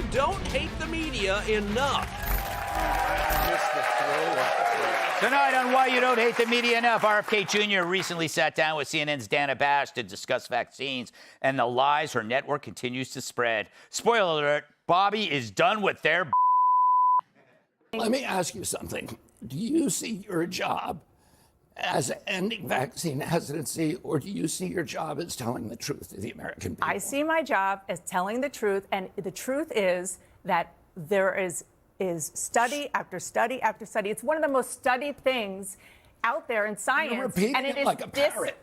you don't hate the media enough. Tonight on Why You Don't Hate the Media Enough, RFK Jr. recently sat down with CNN's Dana Bash to discuss vaccines and the lies her network continues to spread. Spoiler alert, Bobby is done with their Let me ask you something. Do you see your job as ending vaccine hesitancy, or do you see your job as telling the truth to the American people? I see my job as telling the truth, and the truth is that there is study after study after study. It's one of the most studied things out there in science. You're repeating and it like a parrot.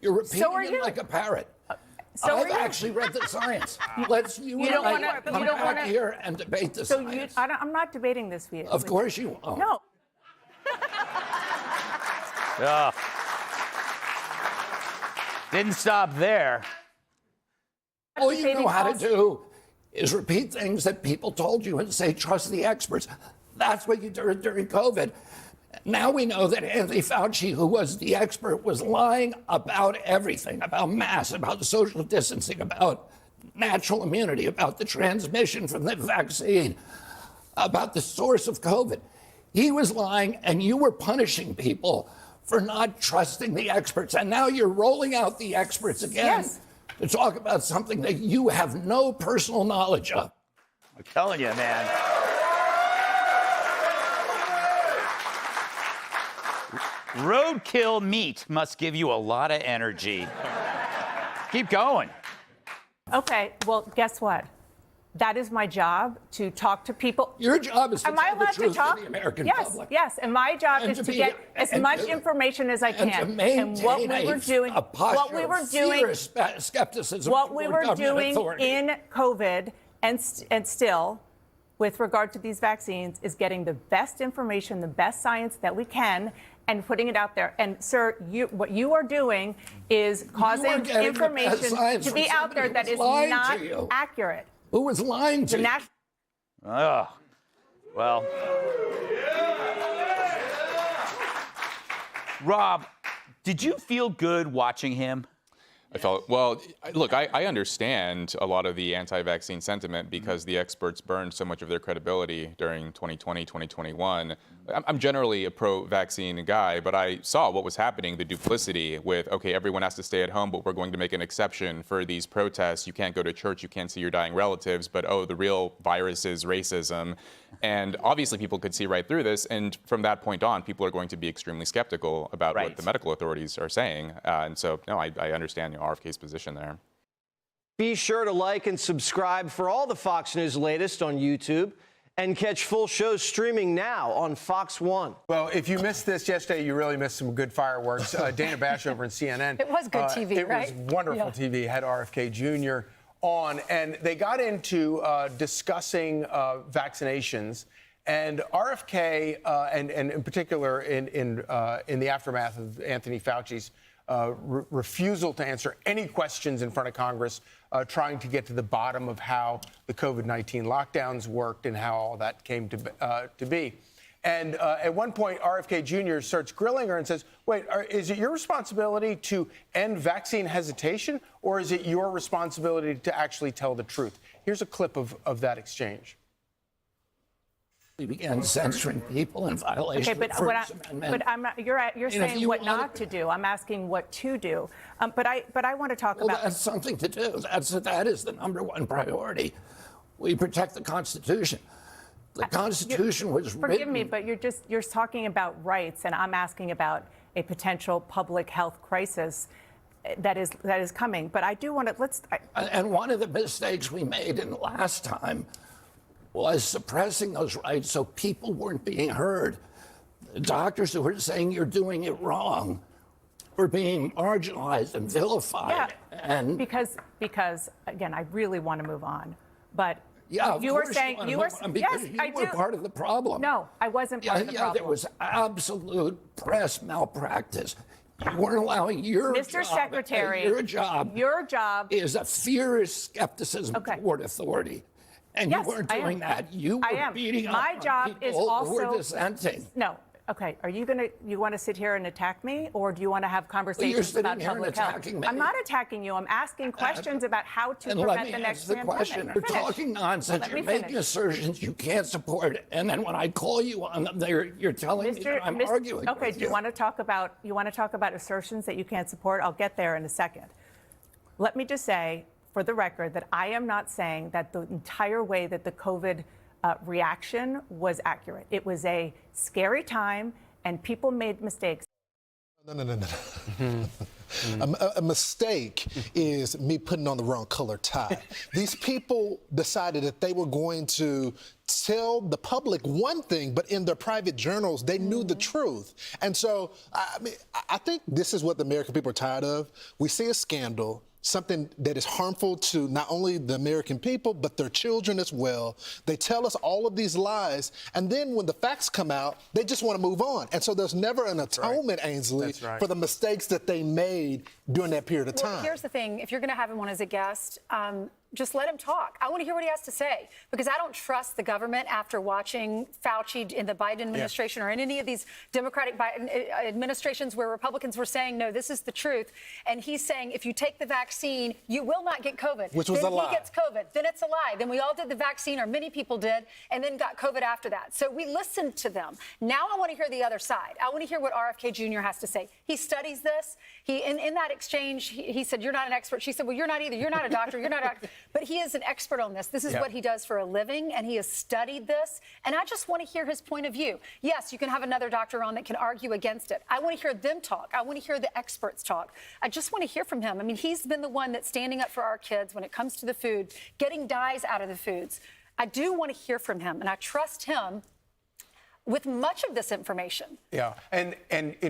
You're repeating it like a parrot. I've actually read the science. Let's you and I come back here and debate the science. I'm not debating this with you. Of course you won't. No. Didn't stop there. All you know how to do is repeat things that people told you and say, trust the experts. That's what you did during COVID. Now we know that Anthony Fauci, who was the expert, was lying about everything, about masks, about social distancing, about natural immunity, about the transmission from the vaccine, about the source of COVID. He was lying, and you were punishing people for not trusting the experts. And now you're rolling out the experts again to talk about something that you have no personal knowledge of. I'm telling you, man. Roadkill meat must give you a lot of energy. Keep going. Okay, well, guess what? That is my job, to talk to people. Your job is to tell the truth to the American public. Yes, and my job is to get as much information as I can. And to maintain what we were doing, what we were doing, skepticism, what we were doing in COVID, and still, with regard to these vaccines, is getting the best information, the best science that we can, and putting it out there. And, sir, what you are doing is causing information to be out there that is not accurate. Who was lying to you? Oh, well. Rob, did you feel good watching him? I felt, well, look, I understand a lot of the anti-vaccine sentiment because the experts burned so much of their credibility during 2020, 2021. I'm generally a pro-vaccine guy, but I saw what was happening, the duplicity with, okay, everyone has to stay at home, but we're going to make an exception for these protests. You can't go to church, you can't see your dying relatives, but, oh, the real virus is racism. And obviously people could see right through this, and from that point on, people are going to be extremely skeptical about what the medical authorities are saying. And so, no, I understand RFK's position there. Be sure to like and subscribe for all the Fox News latest on YouTube, and catch full shows streaming now on Fox One. Well, if you missed this yesterday, you really missed some good fireworks. Dana Bash over in CNN. It was good TV, right? It was wonderful TV. Had RFK Jr. on, and they got into discussing vaccinations. And RFK, and in particular in the aftermath of Anthony Fauci's refusal to answer any questions in front of Congress, trying to get to the bottom of how the COVID-19 lockdowns worked and how all that came to be. And at one point, RFK Jr. starts grilling her and says, wait, is it your responsibility to end vaccine hesitation, or is it your responsibility to actually tell the truth? Here's a clip of that exchange. We began censoring people in violation of the First Amendment. But I'm not, you're saying what not to do. I'm asking what to do. But I want to talk about. That's something to do. That is the number one priority. We protect the Constitution. The Constitution was written. Forgive me, but you're talking about rights, and I'm asking about a potential public health crisis that is coming. But I do want to And one of the mistakes we made in the last time was suppressing those rights so people weren't being heard. The doctors who were saying you're doing it wrong were being marginalized and vilified. Yeah, and because again, I really want to move on, but yeah, you were saying you were part of the problem. No, I wasn't part of the problem. There was absolute press malpractice. You weren't allowing your Mr. Secretary, your job is a fierce skepticism toward authority. And yes, you weren't doing that. You were beating up My job people is also who were dissenting. No, Okay, you want to sit here and attack me, or do you want to have conversations about public health? I'm not attacking you. I'm asking questions about how to prevent the next pandemic. You're talking nonsense. You're making assertions you can't support, and then when I call you on them, you're telling me that I'm arguing. Okay, do you want to talk about assertions that you can't support? I'll get there in a second. Let me just say, for the record, that I am not saying that the entire way that the COVID reaction was accurate. It was a scary time, and people made mistakes. No. A mistake is me putting on the wrong color tie. These people decided that they were going to tell the public one thing, but in their private journals, they knew the truth. And so, I think this is what the American people are tired of. We see a scandal, something that is harmful to not only the American people, but their children as well. They tell us all of these lies, and then when the facts come out, they just want to move on. And so there's never an atonement, Ainsley, for the mistakes that they made during that period of time. Here's the thing. If you're going to have him on as a guest, just let him talk. I want to hear what he has to say, because I don't trust the government after watching Fauci in the Biden administration or in any of these Democratic administrations where Republicans were saying, no, this is the truth. And he's saying, if you take the vaccine, you will not get COVID. Which was a lie. Then he gets COVID. Then it's a lie. Then we all did the vaccine, or many people did, and then got COVID after that. So we listened to them. Now I want to hear the other side. I want to hear what RFK Jr. has to say. He studies this. In that exchange, he said, you're not an expert. She said, well, you're not either. You're not a doctor. You're not a doctor. But he is an expert on this. This is what he does for a living, and he has studied this. And I just want to hear his point of view. Yes, you can have another doctor on that can argue against it. I want to hear them talk. I want to hear the experts talk. I just want to hear from him. I mean, he's been the one that's standing up for our kids when it comes to the food, getting dyes out of the foods. I do want to hear from him, and I trust him with much of this information. Yeah, and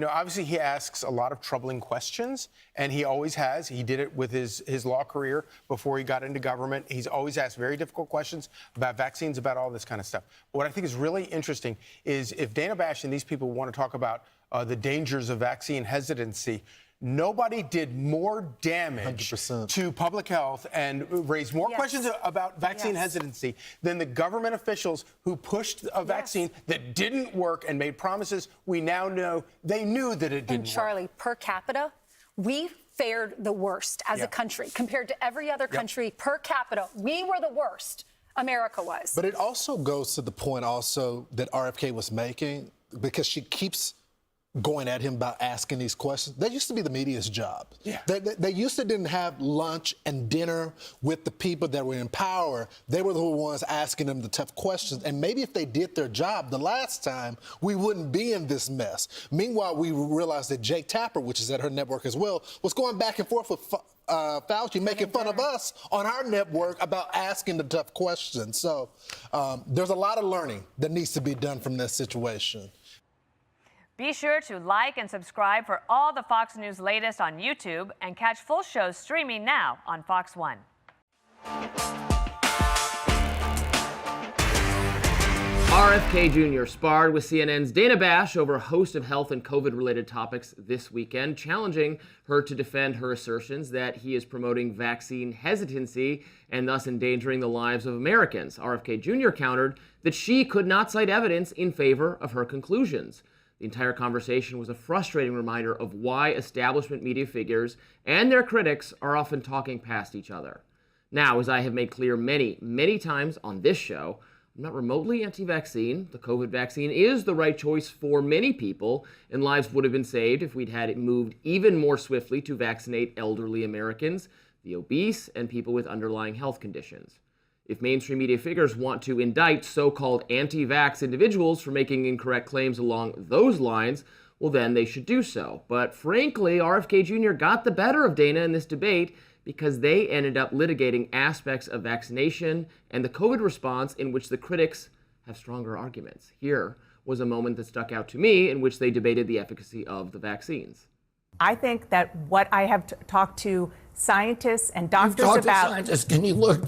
obviously he asks a lot of troubling questions, and he always has. He did it with his law career before he got into government. He's always asked very difficult questions about vaccines, about all this kind of stuff. But what I think is really interesting is if Dana Bash and these people want to talk about the dangers of vaccine hesitancy, nobody did more damage 100%. to public health and raised more questions about vaccine hesitancy than the government officials who pushed a vaccine that didn't work and made promises we now know they knew that it didn't And Charlie, per capita, we fared the worst as a country compared to every other country. Per capita, we were the worst. America was. But it also goes to the point also that RFK was making, because she keeps going at him about asking these questions. That used to be the media's job. Yeah. They used to didn't have lunch and dinner with the people that were in power. They were the ones asking them the tough questions. And maybe if they did their job the last time, we wouldn't be in this mess. Meanwhile, we realized that Jake Tapper, which is at her network as well, was going back and forth with Fauci, making fun of us on our network about asking the tough questions. So there's a lot of learning that needs to be done from this situation. Be sure to like and subscribe for all the Fox News latest on YouTube, and catch full shows streaming now on Fox One. RFK Jr. sparred with CNN's Dana Bash over a host of health and COVID-related topics this weekend, challenging her to defend her assertions that he is promoting vaccine hesitancy and thus endangering the lives of Americans. RFK Jr. countered that she could not cite evidence in favor of her conclusions. The entire conversation was a frustrating reminder of why establishment media figures and their critics are often talking past each other. Now, as I have made clear many, many times on this show, I'm not remotely anti-vaccine. The COVID vaccine is the right choice for many people, and lives would have been saved if we'd had it moved even more swiftly to vaccinate elderly Americans, the obese, and people with underlying health conditions. If mainstream media figures want to indict so-called anti-vax individuals for making incorrect claims along those lines, well, then they should do so. But frankly, RFK Jr. got the better of Dana in this debate because they ended up litigating aspects of vaccination and the COVID response in which the critics have stronger arguments. Here was a moment that stuck out to me in which they debated the efficacy of the vaccines. I think that what I have talked to scientists and doctors You've talked about. to scientists.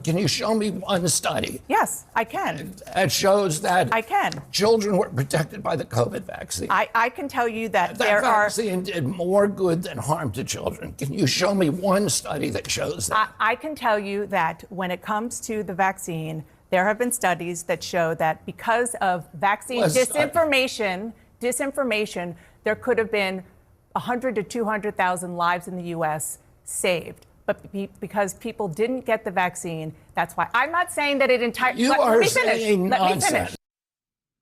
Can you show me one study? Yes, I can. That shows that I can. Children were protected by the COVID vaccine. I can tell you that That vaccine did more good than harm to children. Can you show me one study that shows that? I can tell you that when it comes to the vaccine, there have been studies that show that because of vaccine disinformation disinformation, there could have been 100 to 200,000 lives in the U.S. saved. But because people didn't get the vaccine, that's why. I'm not saying that it entirely. You are saying nonsense.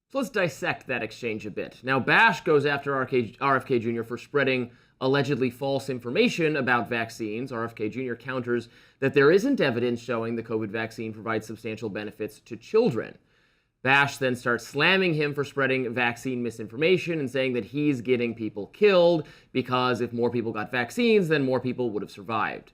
So let's dissect that exchange a bit. Now, Bash goes after RFK Jr. for spreading allegedly false information about vaccines. RFK Jr. counters that there isn't evidence showing the COVID vaccine provides substantial benefits to children. Bash then starts slamming him for spreading vaccine misinformation and saying that he's getting people killed because if more people got vaccines, then more people would have survived.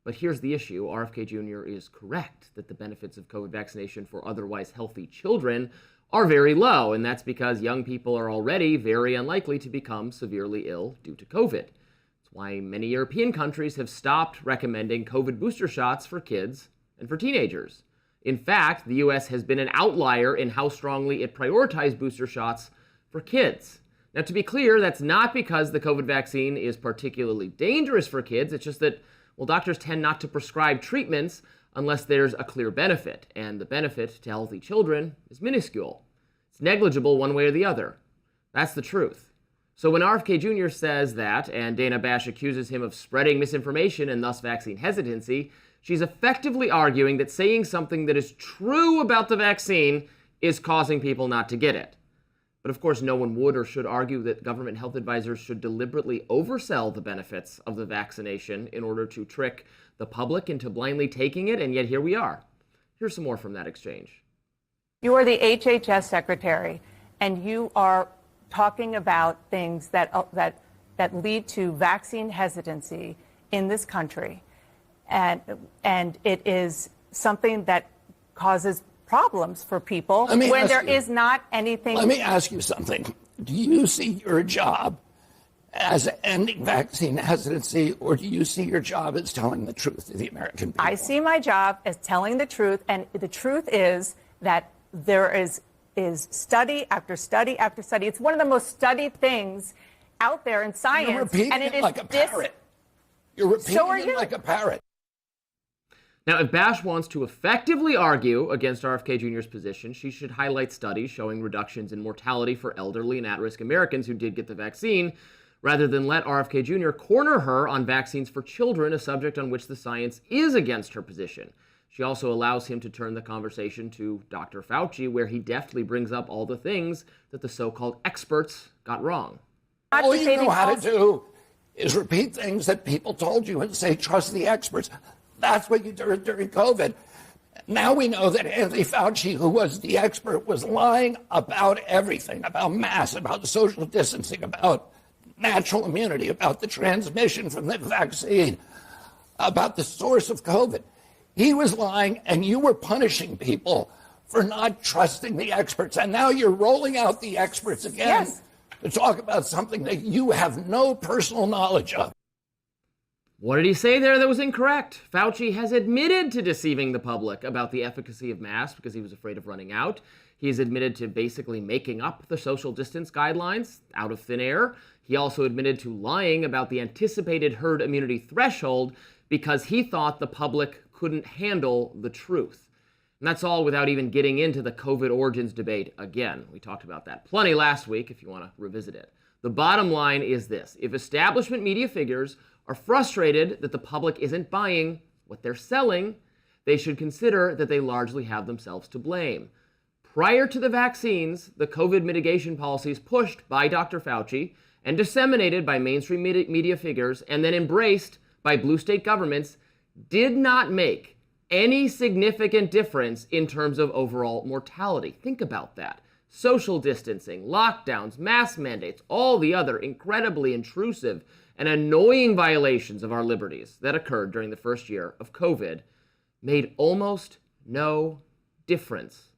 But here's the issue. RFK Jr. is correct that the benefits of COVID vaccination for otherwise healthy children are very low, and that's because young people are already very unlikely to become severely ill due to COVID. That's why many European countries have stopped recommending COVID booster shots for kids and for teenagers. In fact, the U.S. has been an outlier in how strongly it prioritized booster shots for kids. Now, to be clear, that's not because the COVID vaccine is particularly dangerous for kids. It's just that, well, doctors tend not to prescribe treatments unless there's a clear benefit, and the benefit to healthy children is minuscule. It's negligible one way or the other. That's the truth. So when RFK Jr. says that, and Dana Bash accuses him of spreading misinformation and thus vaccine hesitancy, she's effectively arguing that saying something that is true about the vaccine is causing people not to get it. But of course, no one would or should argue that government health advisors should deliberately oversell the benefits of the vaccination in order to trick the public into blindly taking it, and yet here we are. Here's some more from that exchange. You are the HHS secretary, and you are talking about things that lead to vaccine hesitancy in this country. And it is something that causes problems for people when there is not anything. Let me ask you something. Do you see your job as ending vaccine hesitancy, or do you see your job as telling the truth to the American people? I see my job as telling the truth, and the truth is that there is study after study after study. It's one of the most studied things out there in science. You're repeating and it like a parrot. You're repeating it like a parrot. Now, if Bash wants to effectively argue against RFK Jr.'s position, she should highlight studies showing reductions in mortality for elderly and at-risk Americans who did get the vaccine, rather than let RFK Jr. corner her on vaccines for children, a subject on which the science is against her position. She also allows him to turn the conversation to Dr. Fauci, where he deftly brings up all the things that the so-called experts got wrong. All you know how to do is repeat things that people told you and say, trust the experts. That's what you did during COVID. Now we know that Anthony Fauci, who was the expert, was lying about everything, about masks, about social distancing, about natural immunity, about the transmission from the vaccine, about the source of COVID. He was lying, and you were punishing people for not trusting the experts. And now you're rolling out the experts again to talk about something that you have no personal knowledge of. What did he say there that was incorrect? Fauci has admitted to deceiving the public about the efficacy of masks because he was afraid of running out. He has admitted to basically making up the social distance guidelines out of thin air. He also admitted to lying about the anticipated herd immunity threshold because he thought the public couldn't handle the truth. And that's all without even getting into the COVID origins debate again. We talked about that plenty last week if you want to revisit it. The bottom line is this. If establishment media figures are frustrated that the public isn't buying what they're selling, they should consider that they largely have themselves to blame. Prior to the vaccines, the COVID mitigation policies pushed by Dr. Fauci and disseminated by mainstream media figures and then embraced by blue state governments did not make any significant difference in terms of overall mortality. Think about that. Social distancing, lockdowns, mask mandates, all the other incredibly intrusive and annoying violations of our liberties that occurred during the first year of COVID made almost no difference.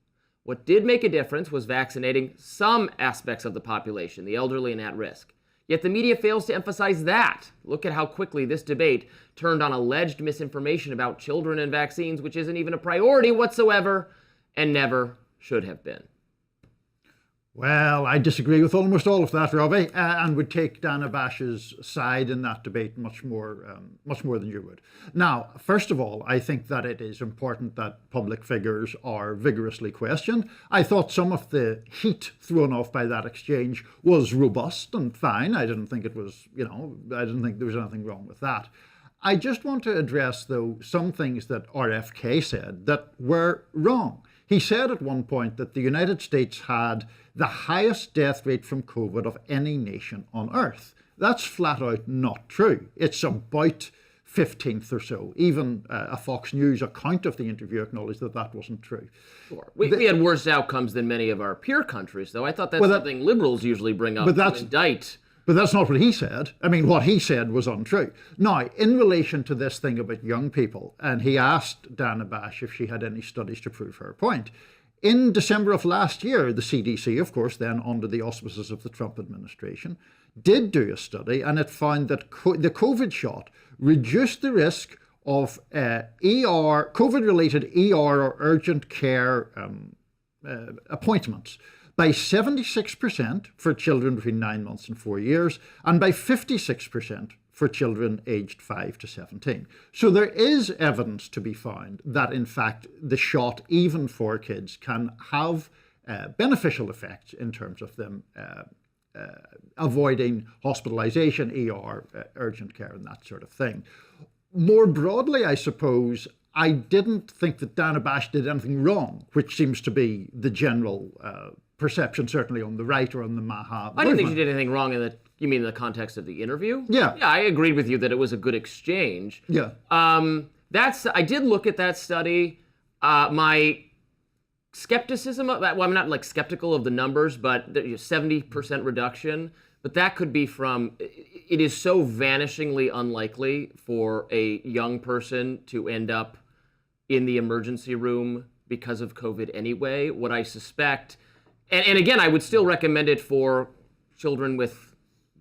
What did make a difference was vaccinating some aspects of the population, the elderly and at risk. Yet the media fails to emphasize that. Look at how quickly this debate turned on alleged misinformation about children and vaccines, which isn't even a priority whatsoever and never should have been. Well, I disagree with almost all of that, Robbie, and would take Dana Bash's side in that debate much more than you would. Now, first of all, I think that it is important that public figures are vigorously questioned. I thought some of the heat thrown off by that exchange was robust and fine. I didn't think it was, I didn't think there was anything wrong with that. I just want to address, though, some things that RFK said that were wrong. He said at one point that the United States had the highest death rate from COVID of any nation on earth. That's flat out not true. It's about 15th or so. Even a Fox News account of the interview acknowledged that that wasn't true. Sure. We had worse outcomes than many of our peer countries, though. I thought that's something liberals usually bring up to indict. But that's not what he said. I mean, what he said was untrue. Now, in relation to this thing about young people, and he asked Dana Bash if she had any studies to prove her point. In December of last year, the CDC, of course, then under the auspices of the Trump administration, did do a study, and it found that the COVID shot reduced the risk of COVID-related ER or urgent care appointments by 76% for children between 9 months and 4 years, and by 56% for children aged 5 to 17. So there is evidence to be found that, in fact, the shot, even for kids, can have beneficial effects in terms of them avoiding hospitalization, ER, urgent care, and that sort of thing. More broadly, I suppose, I didn't think that Dana Bash did anything wrong, which seems to be the general perception, certainly on the right or on the Maha. I didn't think she did anything wrong you mean in the context of the interview? Yeah. Yeah, I agreed with you that it was a good exchange. Yeah. I did look at that study. My skepticism of that, well, I'm not skeptical of the numbers, but 70% reduction, but that could be from, it is so vanishingly unlikely for a young person to end up in the emergency room because of COVID anyway. What I suspect, and again, I would still recommend it for children with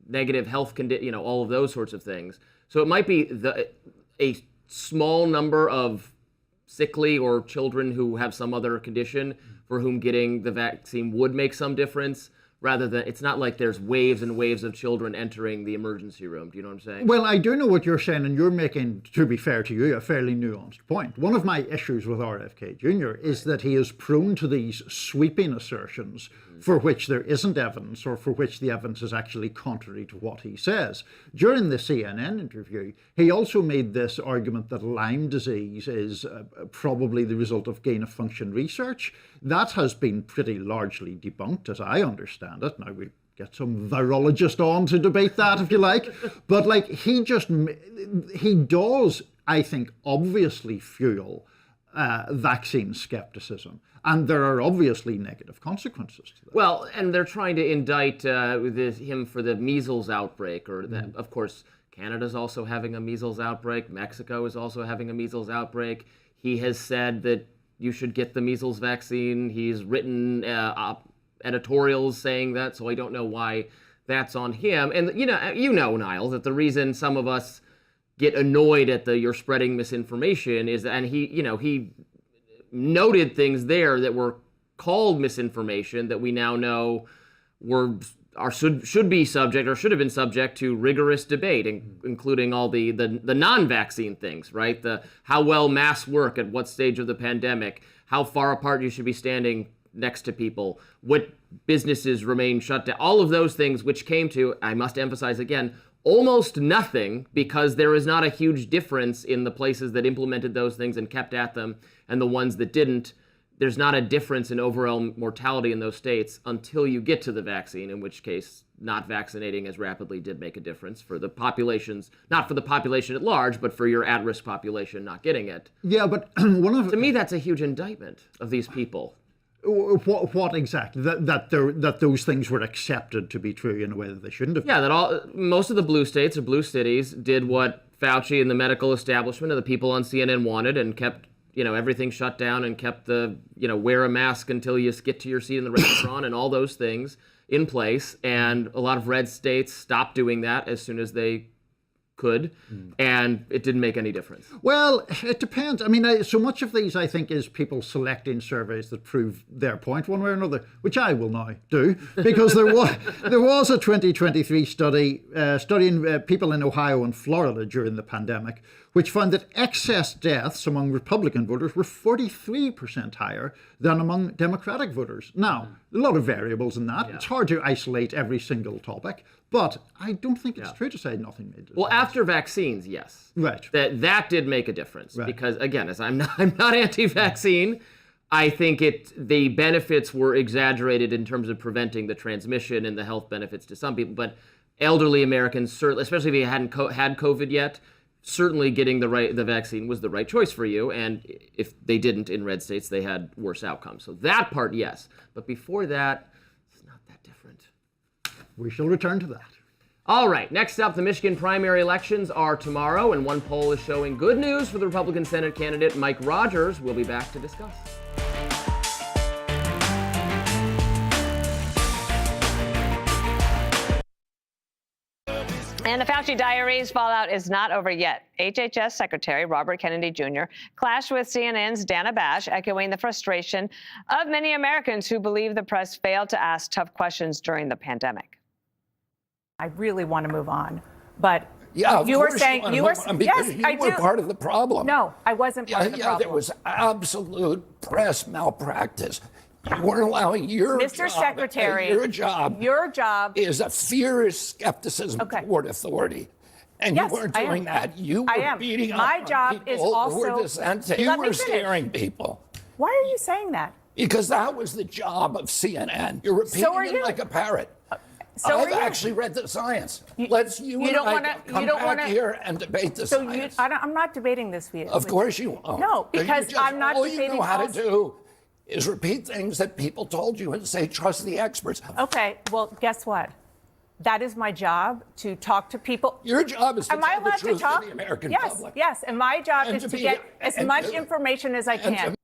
negative health condition, all of those sorts of things. So it might be a small number of sickly or children who have some other condition for whom getting the vaccine would make some difference, rather than, it's not like there's waves and waves of children entering the emergency room. Do you know what I'm saying? Well, I do know what you're saying, and you're making, to be fair to you, a fairly nuanced point. One of my issues with RFK Jr. is that he is prone to these sweeping assertions for which there isn't evidence, or for which the evidence is actually contrary to what he says. During the CNN interview, he also made this argument that Lyme disease is probably the result of gain-of-function research. That has been pretty largely debunked, as I understand it. Now, we'll get some virologist on to debate that, if you like. But he does, I think, obviously fuel vaccine skepticism. And there are obviously negative consequences to that. Well, and they're trying to indict him for the measles outbreak, or that, of course, Canada's also having a measles outbreak. Mexico is also having a measles outbreak. He has said that you should get the measles vaccine. He's written editorials saying that, so I don't know why that's on him. And you know, Niall, that the reason some of us get annoyed at you're spreading misinformation is, and he noted things there that were called misinformation that we now know should be subject, or should have been subject to rigorous debate, including all the non-vaccine things, right? How well masks work at what stage of the pandemic, how far apart you should be standing next to people, what businesses remain shut down, all of those things, which came to, I must emphasize again, almost nothing, because there is not a huge difference in the places that implemented those things and kept at them and the ones that didn't. There's not a difference in overall mortality in those states until you get to the vaccine, in which case not vaccinating as rapidly did make a difference for the populations, not for the population at large, but for your at-risk population not getting it. Yeah, but to me, that's a huge indictment of these people. What exactly? That those things were accepted to be true in a way that they shouldn't have. Yeah, that most of the blue states or blue cities did what Fauci and the medical establishment and the people on CNN wanted, and kept everything shut down, and kept the wear a mask until you get to your seat in the restaurant and all those things in place. And a lot of red states stopped doing that as soon as they could, and it didn't make any difference. Well, it depends. I mean, so much of these, I think, is people selecting surveys that prove their point one way or another, which I will now do, because there was a 2023 study studying people in Ohio and Florida during the pandemic, which found that excess deaths among Republican voters were 43% higher than among Democratic voters. Now, a lot of variables in that. Yeah. It's hard to isolate every single topic, but I don't think it's true to say nothing made a difference. Well, after vaccines, yes. Right. That did make a difference, because, again, as I'm not anti-vaccine, I think the benefits were exaggerated in terms of preventing the transmission and the health benefits to some people, but elderly Americans, certainly, especially if you hadn't had COVID yet, certainly getting the vaccine was the right choice for you, and if they didn't in red states, they had worse outcomes. So that part, yes. But before that, it's not that different. We shall return to that. All right, next up, the Michigan primary elections are tomorrow, and one poll is showing good news for the Republican Senate candidate Mike Rogers. We'll be back to discuss. And the Fauci diaries fallout is not over yet. HHS Secretary Robert Kennedy Jr. clashed with CNN's Dana Bash, echoing the frustration of many Americans who believe the press failed to ask tough questions during the pandemic. I really want to move on, but yeah, you were saying you were yes, I were part of the problem. No, I wasn't part of the problem. There was absolute press malpractice. You weren't allowing Mr. Secretary, your job is a fierce skepticism toward authority. And you weren't doing that. You were beating up on people who were dissenting. You were scaring people. Why are you saying that? Because that was the job of CNN. You're repeating it like a parrot. I've actually read the science. Let's you and I come back here and debate the science. I'm not debating this with you. Of course you won't. No, because I'm not debating. All you know how to do is repeat things that people told you and say, trust the experts. Okay, well, guess what? That is my job, to talk to people. Your job is to tell the truth to the American public. Yes, and my job is to get as much information as I can.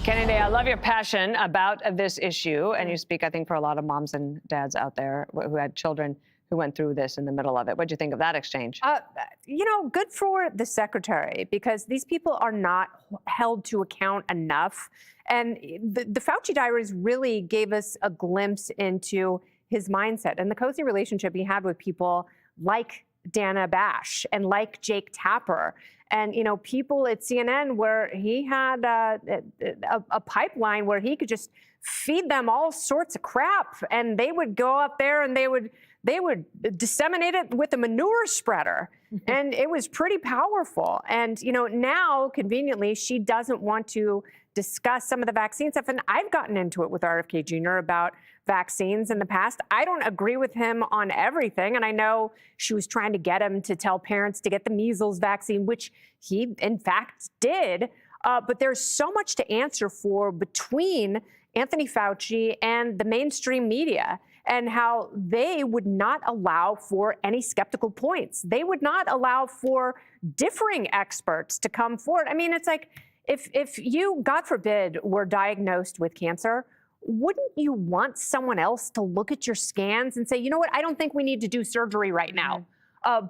Kennedy, I love your passion about this issue, and you speak, I think, for a lot of moms and dads out there who had children who went through this in the middle of it. What do you think of that exchange? Good for the secretary, because these people are not held to account enough. And the Fauci diaries really gave us a glimpse into his mindset and the cozy relationship he had with people like Dana Bash and like Jake Tapper. And, people at CNN where he had a pipeline where he could just feed them all sorts of crap, and they would go up there and they would disseminate it with a manure spreader. And it was pretty powerful. And, now conveniently, she doesn't want to discuss some of the vaccine stuff. And I've gotten into it with RFK Jr. about vaccines in the past. I don't agree with him on everything. And I know she was trying to get him to tell parents to get the measles vaccine, which he, in fact, did. But there's so much to answer for between Anthony Fauci and the mainstream media, and how they would not allow for any skeptical points. They would not allow for differing experts to come forward. I mean, it's like, if you, God forbid, were diagnosed with cancer, wouldn't you want someone else to look at your scans and say, you know what, I don't think we need to do surgery right now.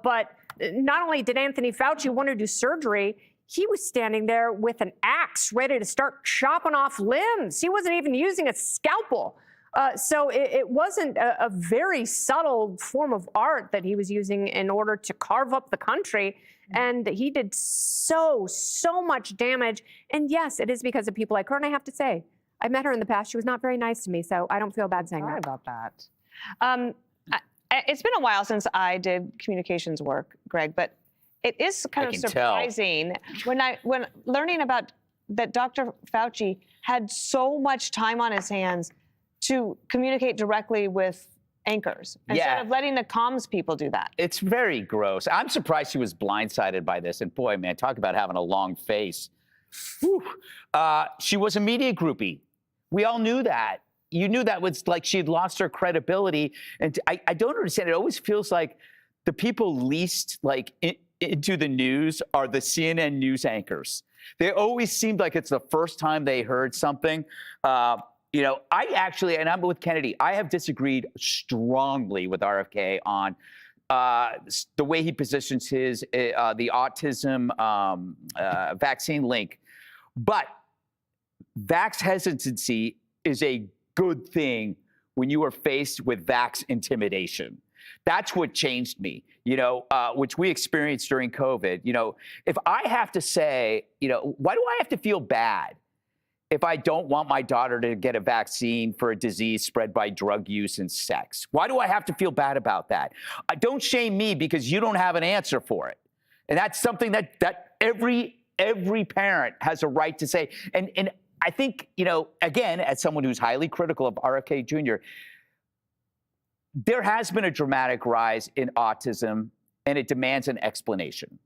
But not only did Anthony Fauci want to do surgery, he was standing there with an axe ready to start chopping off limbs. He wasn't even using a scalpel. So it wasn't a very subtle form of art that he was using in order to carve up the country. And he did so much damage. And yes, it is because of people like her. And I have to say, I met her in the past. She was not very nice to me, so I don't feel bad saying that. Sorry about that. It's been a while since I did communications work, Greg, but it is kind of surprising when learning about that Dr. Fauci had so much time on his hands to communicate directly with anchors instead of letting the comms people do that. It's very gross. I'm surprised she was blindsided by this. And boy, man, talk about having a long face. She was a media groupie. We all knew that. You knew that was like she had lost her credibility. And I don't understand. It always feels like the people least into the news are the CNN news anchors. They always seemed like it's the first time they heard something. I actually, and I'm with Kennedy, I have disagreed strongly with RFK on the way he positions the autism vaccine link. But vax hesitancy is a good thing when you are faced with vax intimidation. That's what changed me, which we experienced during COVID. If I have to say, why do I have to feel bad if I don't want my daughter to get a vaccine for a disease spread by drug use and sex? Why do I have to feel bad about that? Don't shame me because you don't have an answer for it. And that's something that every parent has a right to say. And I think, again, as someone who's highly critical of RFK Jr., there has been a dramatic rise in autism, and it demands an explanation.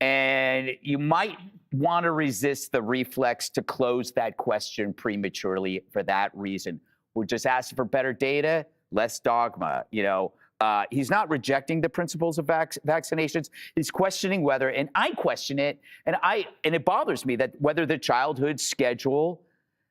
And you might want to resist the reflex to close that question prematurely for that reason. We're just asking for better data, less dogma. He's not rejecting the principles of vaccinations. He's questioning whether, and I question it, and it bothers me that whether the childhood schedule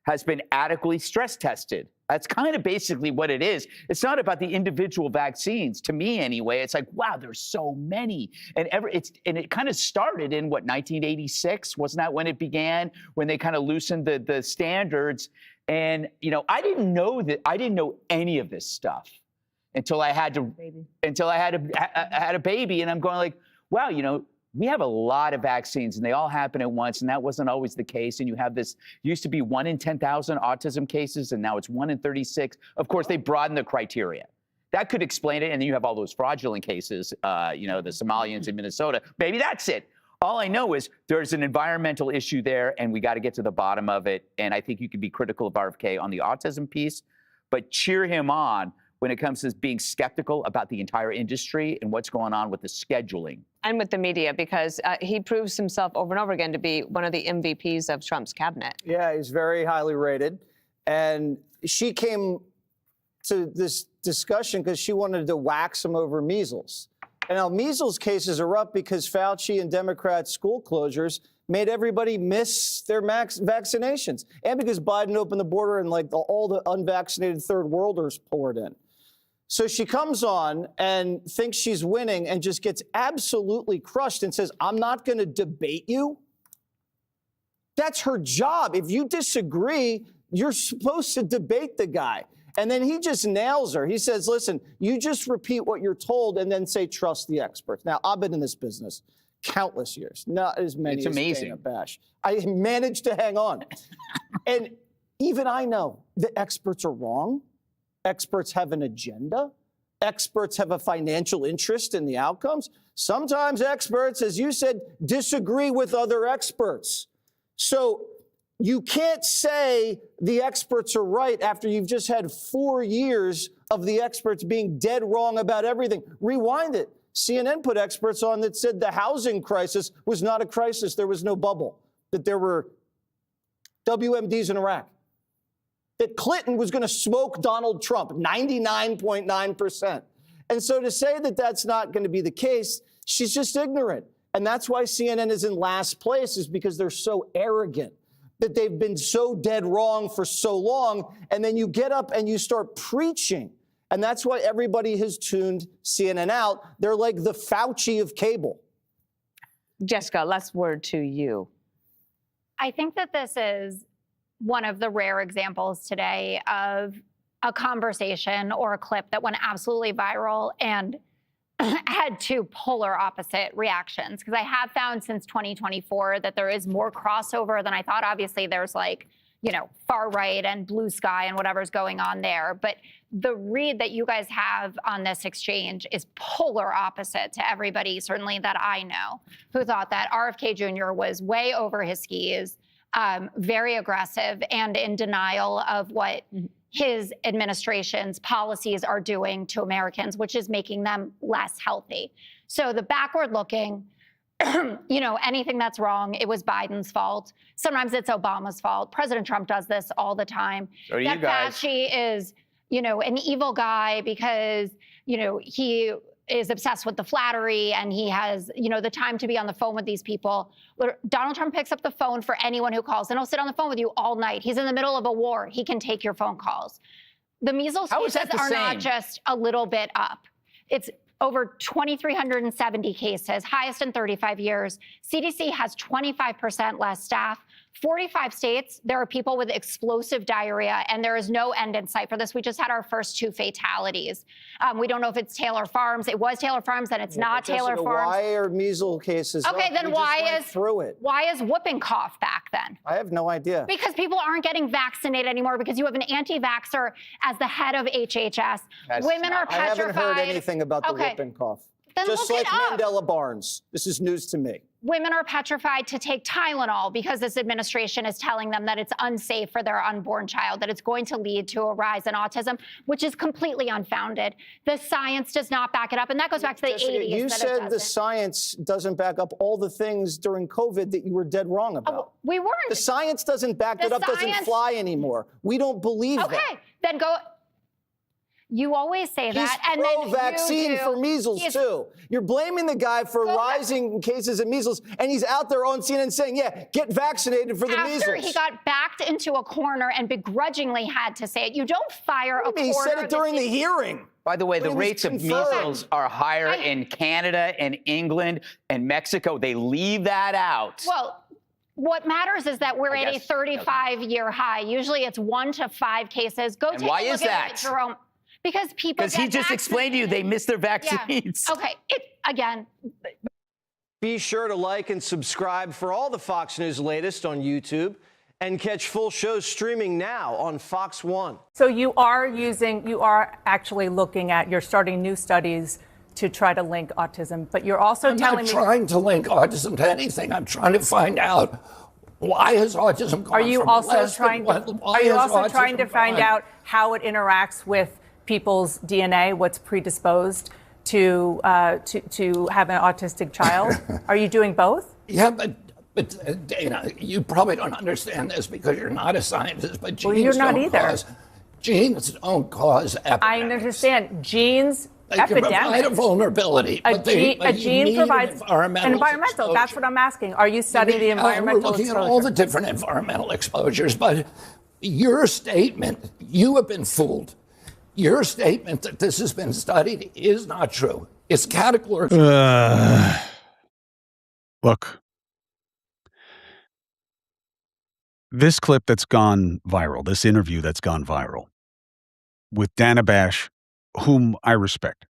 has been adequately stress tested. That's kind of basically what it is. It's not about the individual vaccines, to me anyway. It's like, wow, there's so many. And it kind of started in, 1986? Wasn't that when it began, when they kind of loosened the standards? And, I didn't know any of this stuff until I had a baby. And I'm going like, wow, we have a lot of vaccines and they all happen at once, and that wasn't always the case. And you have this, used to be 1 in 10,000 autism cases, and now it's 1 in 36. Of course, they broadened the criteria. That could explain it. And then you have all those fraudulent cases, the Somalians in Minnesota. Maybe that's it. All I know is there's an environmental issue there, and we got to get to the bottom of it. And I think you can be critical of RFK on the autism piece, but cheer him on when it comes to being skeptical about the entire industry and what's going on with the scheduling. And with the media, because he proves himself over and over again to be one of the MVPs of Trump's cabinet. Yeah, he's very highly rated. And she came to this discussion because she wanted to wax him over measles. And now measles cases are up because Fauci and Democrat school closures made everybody miss their vaccinations. And because Biden opened the border and all the unvaccinated third worlders poured in. So she comes on and thinks she's winning and just gets absolutely crushed and says, I'm not going to debate you. That's her job. If you disagree, you're supposed to debate the guy. And then he just nails her. He says, listen, you just repeat what you're told and then say, trust the experts. Now, I've been in this business countless years, not as many as Dana Bash. I managed to hang on. And even I know the experts are wrong. Experts have an agenda. Experts have a financial interest in the outcomes. Sometimes experts, as you said, disagree with other experts. So you can't say the experts are right after you've just had 4 years of the experts being dead wrong about everything. Rewind it. CNN put experts on that said the housing crisis was not a crisis. There was no bubble, that there were WMDs in Iraq, that Clinton was going to smoke Donald Trump, 99.9%. And so to say that that's not going to be the case, she's just ignorant. And that's why CNN is in last place, is because they're so arrogant, that they've been so dead wrong for so long. And then you get up and you start preaching. And that's why everybody has tuned CNN out. They're like the Fauci of cable. Jessica, last word to you. I think that this is one of the rare examples today of a conversation or a clip that went absolutely viral and had two polar opposite reactions. Because I have found since 2024 that there is more crossover than I thought. Obviously, there's far right and blue sky and whatever's going on there. But the read that you guys have on this exchange is polar opposite to everybody, certainly that I know, who thought that RFK Jr. was way over his skis, very aggressive and in denial of what his administration's policies are doing to Americans, which is making them less healthy. So the backward looking, anything that's wrong, it was Biden's fault. Sometimes it's Obama's fault. President Trump does this all the time. So do you guys. Fauci is, an evil guy because, he is obsessed with the flattery and he has, the time to be on the phone with these people. Donald Trump picks up the phone for anyone who calls and he'll sit on the phone with you all night. He's in the middle of a war. He can take your phone calls. The measles cases are not just a little bit up. It's over 2,370 cases, highest in 35 years. CDC has 25% less staff. 45 states, there are people with explosive diarrhea, and there is no end in sight for this. We just had our first 2 fatalities. We don't know if it's Taylor Farms. It was Taylor Farms, and it's not Taylor Farms. Why are measles cases Okay, up? then why is whooping cough back then? I have no idea. Because people aren't getting vaccinated anymore because you have an anti-vaxxer as the head of HHS. Women are petrified. I haven't heard anything about the whooping cough. Then just look like it up. Mandela Barnes. This is news to me. Women are petrified to take Tylenol because this administration is telling them that it's unsafe for their unborn child, that it's going to lead to a rise in autism, which is completely unfounded. The science does not back it up, and that goes back to the 80s. You said the science doesn't back up all the things during COVID that you were dead wrong about. We weren't. The science doesn't back it up, doesn't fly anymore. We don't believe that. Okay, then go. You always say that, and then pro-vaccine for measles too. You're blaming the guy for rising cases of measles, and he's out there on CNN saying, "Yeah, get vaccinated for the measles." After he got backed into a corner and begrudgingly had to say it, you don't fire a corner. He said it during the hearing. By the way, the rates of measles are higher in Canada and England and Mexico. They leave that out. Well, what matters is that we're at a 35-year high. Usually, it's 1 to 5 cases. Go take a look at it, Jerome. Because people he just explained to you they missed their vaccines. Yeah. Okay, again. Be sure to like and subscribe for all the Fox News latest on YouTube and catch full shows streaming now on Fox One. So you are actually looking at, you're starting new studies to try to link autism, but you're also telling me. I'm not trying to link autism to anything. I'm trying to find out why is autism gone Are you from also less trying? than Are you also autism trying to find gone? out how it interacts with people's DNA, what's predisposed to have an autistic child? Are you doing both? Yeah, but Dana, you probably don't understand this because you're not a scientist. But genes you're not either. Genes don't cause epidemics. I understand genes. They can provide a vulnerability. A gene provides environmental. That's what I'm asking. Are you studying the environmental We're looking exposure? at all the different environmental exposures, but your statement, you have been fooled. Your statement that this has been studied is not true. It's categorically. Look, this clip that's gone viral, this interview that's gone viral with Dana Bash, whom I respect,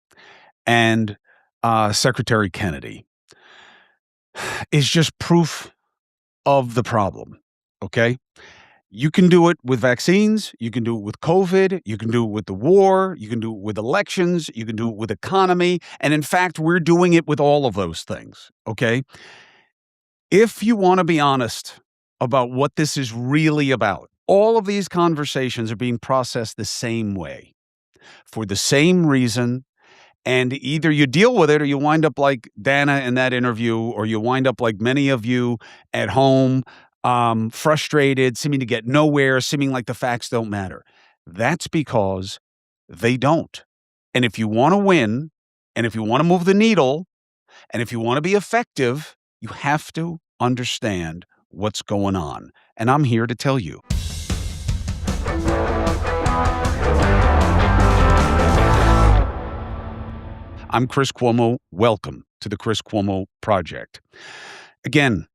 and Secretary Kennedy, is just proof of the problem, okay? You can do it with vaccines. You can do it with COVID. You can do it with the war. You can do it with elections. You can do it with economy. And in fact, we're doing it with all of those things, okay? If you want to be honest about what this is really about, all of these conversations are being processed the same way, for the same reason, and either you deal with it or you wind up like Dana in that interview, or you wind up like many of you at home, frustrated, seeming to get nowhere, seeming like the facts don't matter. That's because they don't. And if you want to win, and if you want to move the needle, and if you want to be effective, you have to understand what's going on. And I'm here to tell you. I'm Chris Cuomo. Welcome to the Chris Cuomo Project. Again,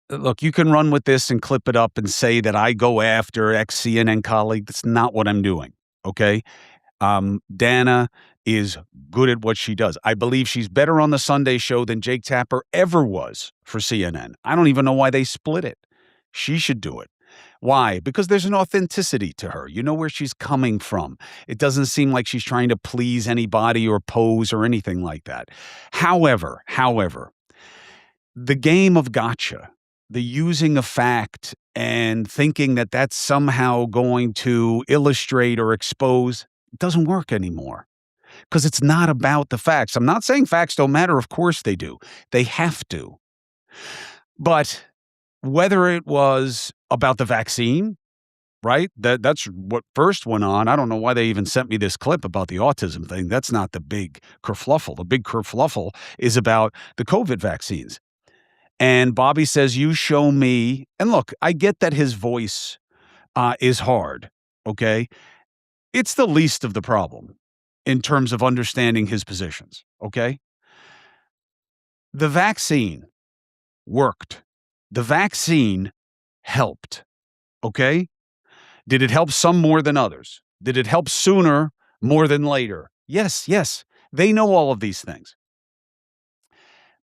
look, you can run with this and clip it up and say that I go after ex-CNN colleague. That's not what I'm doing, okay? Dana is good at what she does. I believe she's better on the Sunday show than Jake Tapper ever was for CNN. I don't even know why they split it. She should do it. Why? Because there's an authenticity to her. You know where she's coming from. It doesn't seem like she's trying to please anybody or pose or anything like that. However, the game of gotcha, the using a fact and thinking that that's somehow going to illustrate or expose, doesn't work anymore. Because it's not about the facts. I'm not saying facts don't matter. Of course they do. They have to. But whether it was about the vaccine, right? That's what first went on. I don't know why they even sent me this clip about the autism thing. That's not the big kerfluffle. The big kerfluffle is about the COVID vaccines. And Bobby says, you show me. And look, I get that his voice is hard, okay? It's the least of the problem. in terms of understanding his positions, okay? The vaccine worked. The vaccine helped, okay? Did it help some more than others? Did it help sooner more than later? Yes, yes. They know all of these things.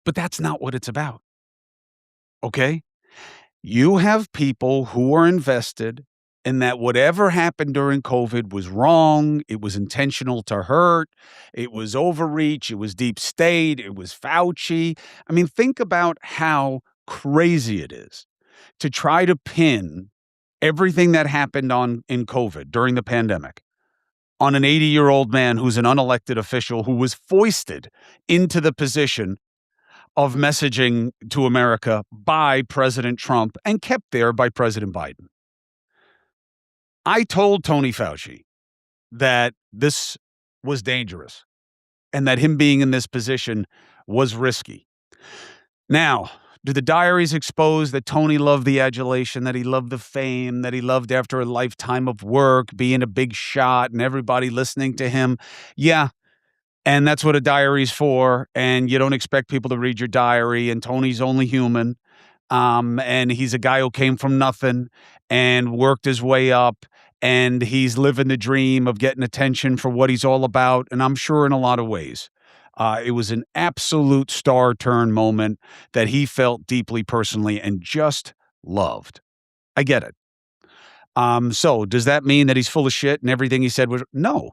But that's not what it's about, okay? You have people who are invested in that whatever happened during COVID was wrong, it was intentional to hurt, it was overreach, it was deep state, it was Fauci. I mean, think about how crazy it is to try to pin everything that happened in COVID during the pandemic on an 80-year-old man who's an unelected official who was foisted into the position of messaging to America by President Trump and kept there by President Biden. I told Tony Fauci that this was dangerous and that him being in this position was risky. Now, do the diaries expose that Tony loved the adulation, that he loved the fame, that he loved after a lifetime of work, being a big shot and everybody listening to him? Yeah. And that's what a diary's for. And you don't expect people to read your diary. And Tony's only human. And he's a guy who came from nothing and worked his way up. And he's living the dream of getting attention for what he's all about. And I'm sure in a lot of ways, it was an absolute star turn moment that he felt deeply personally and just loved. I get it. So does that mean that he's full of shit and everything he said was no?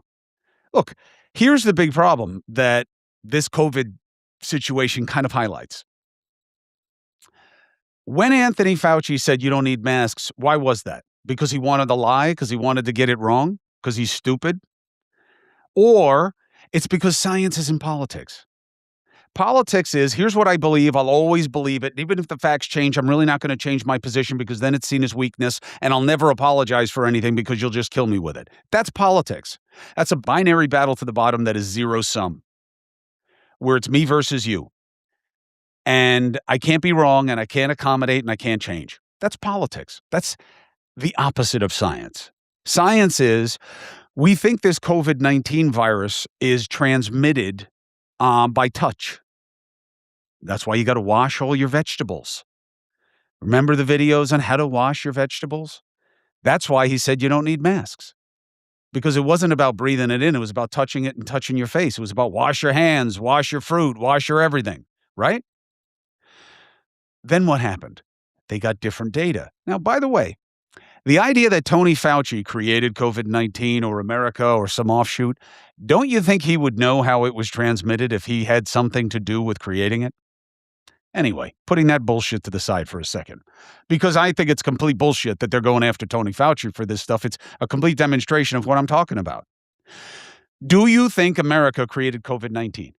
Look, here's the big problem that this COVID situation kind of highlights. When Anthony Fauci said you don't need masks, why was that? Because he wanted to lie? Because he wanted to get it wrong? Because he's stupid? Or it's because science is in politics. Politics is, here's what I believe, I'll always believe it. Even if the facts change, I'm really not going to change my position because then it's seen as weakness, and I'll never apologize for anything because you'll just kill me with it. That's politics. That's a binary battle to the bottom that is zero sum, where it's me versus you. And I can't be wrong, and I can't accommodate, and I can't change. That's politics. That's the opposite of science. Science is, we think this COVID-19 virus is transmitted by touch. That's why you got to wash all your vegetables. Remember the videos on how to wash your vegetables? That's why he said you don't need masks. Because it wasn't about breathing it in. It was about touching it and touching your face. It was about wash your hands, wash your fruit, wash your everything, right? Then what happened? They got different data. Now, by the way, the idea that Tony Fauci created COVID-19 or America or some offshoot, don't you think he would know how it was transmitted if he had something to do with creating it? Anyway, putting that bullshit to the side for a second, because I think it's complete bullshit that they're going after Tony Fauci for this stuff. It's a complete demonstration of what I'm talking about. Do you think America created COVID-19?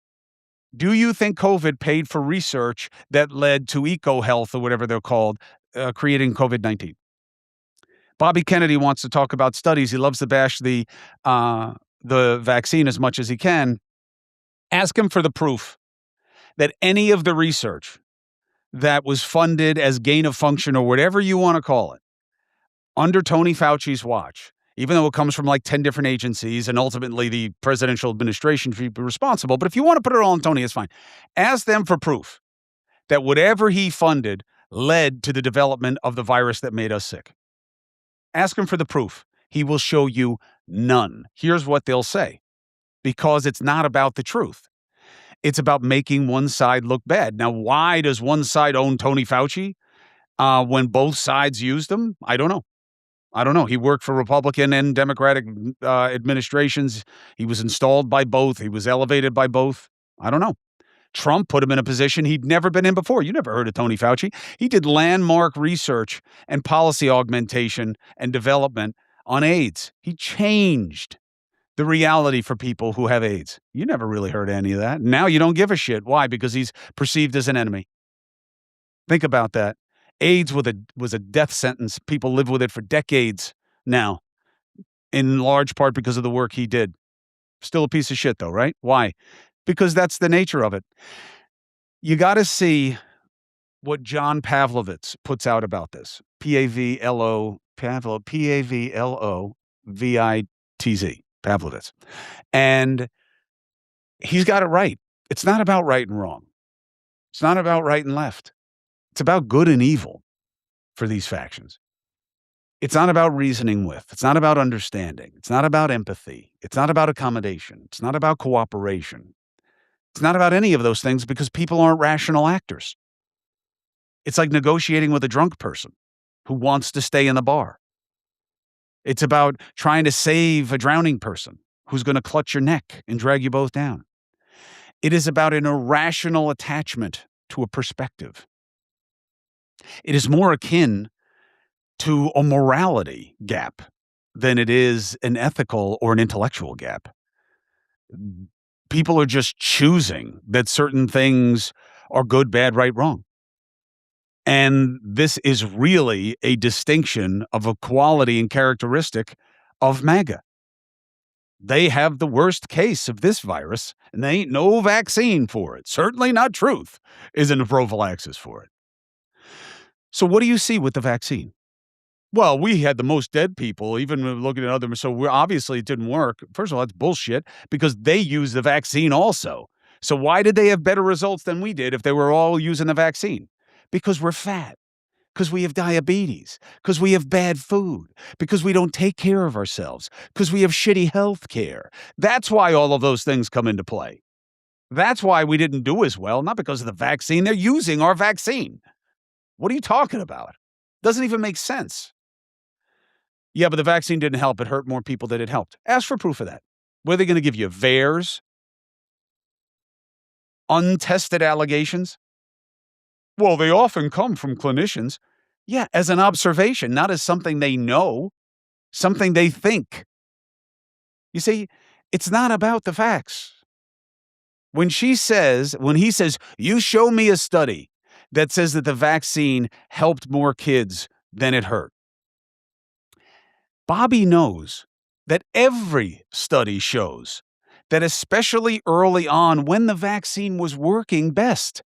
Do you think COVID paid for research that led to EcoHealth or whatever they're called, creating COVID-19? Bobby Kennedy wants to talk about studies. He loves to bash the vaccine as much as he can. Ask him for the proof that any of the research that was funded as gain of function or whatever you want to call it under Tony Fauci's watch, even though it comes from like 10 different agencies and ultimately the presidential administration should be responsible. But if you want to put it all on Tony, it's fine. Ask them for proof that whatever he funded led to the development of the virus that made us sick. Ask him for the proof. He will show you none. Here's what they'll say. Because it's not about the truth. It's about making one side look bad. Now, why does one side own Tony Fauci when both sides used him? I don't know. He worked for Republican and Democratic administrations. He was installed by both. He was elevated by both. I don't know. Trump put him in a position he'd never been in before. You never heard of Tony Fauci. He did landmark research and policy augmentation and development on AIDS. He changed the reality for people who have AIDS. You never really heard any of that. Now you don't give a shit. Why? Because he's perceived as an enemy. Think about that. AIDS was a death sentence. People live with it for decades now, in large part because of the work he did. Still a piece of shit, though, right? Why? Because that's the nature of it. You got to see what John Pavlovitz puts out about this. Pavlovitz. Pavlovitz. And he's got it right. It's not about right and wrong. It's not about right and left. It's about good and evil for these factions. It's not about reasoning with. It's not about understanding. It's not about empathy. It's not about accommodation. It's not about cooperation. It's not about any of those things because people aren't rational actors. It's like negotiating with a drunk person who wants to stay in the bar. It's about trying to save a drowning person who's going to clutch your neck and drag you both down. It is about an irrational attachment to a perspective. It is more akin to a morality gap than it is an ethical or an intellectual gap. People are just choosing that certain things are good, bad, right, wrong. And this is really a distinction of a quality and characteristic of MAGA. They have the worst case of this virus, and there ain't no vaccine for it. Certainly not truth isn't a prophylaxis for it. So what do you see with the vaccine? Well, we had the most dead people, even looking at other, so obviously it didn't work. First of all, that's bullshit because they used the vaccine also. So why did they have better results than we did if they were all using the vaccine? Because we're fat, because we have diabetes, because we have bad food, because we don't take care of ourselves, because we have shitty health care. That's why all of those things come into play. That's why we didn't do as well, not because of the vaccine. They're using our vaccine. What are you talking about? Doesn't even make sense. Yeah, but the vaccine didn't help. It hurt more people than it helped. Ask for proof of that. What are they going to give you? VAERS? Untested allegations? Well, they often come from clinicians. Yeah, as an observation, not as something they know, something they think. You see, it's not about the facts. When he says, you show me a study that says that the vaccine helped more kids than it hurt. Bobby knows that every study shows that especially early on when the vaccine was working best,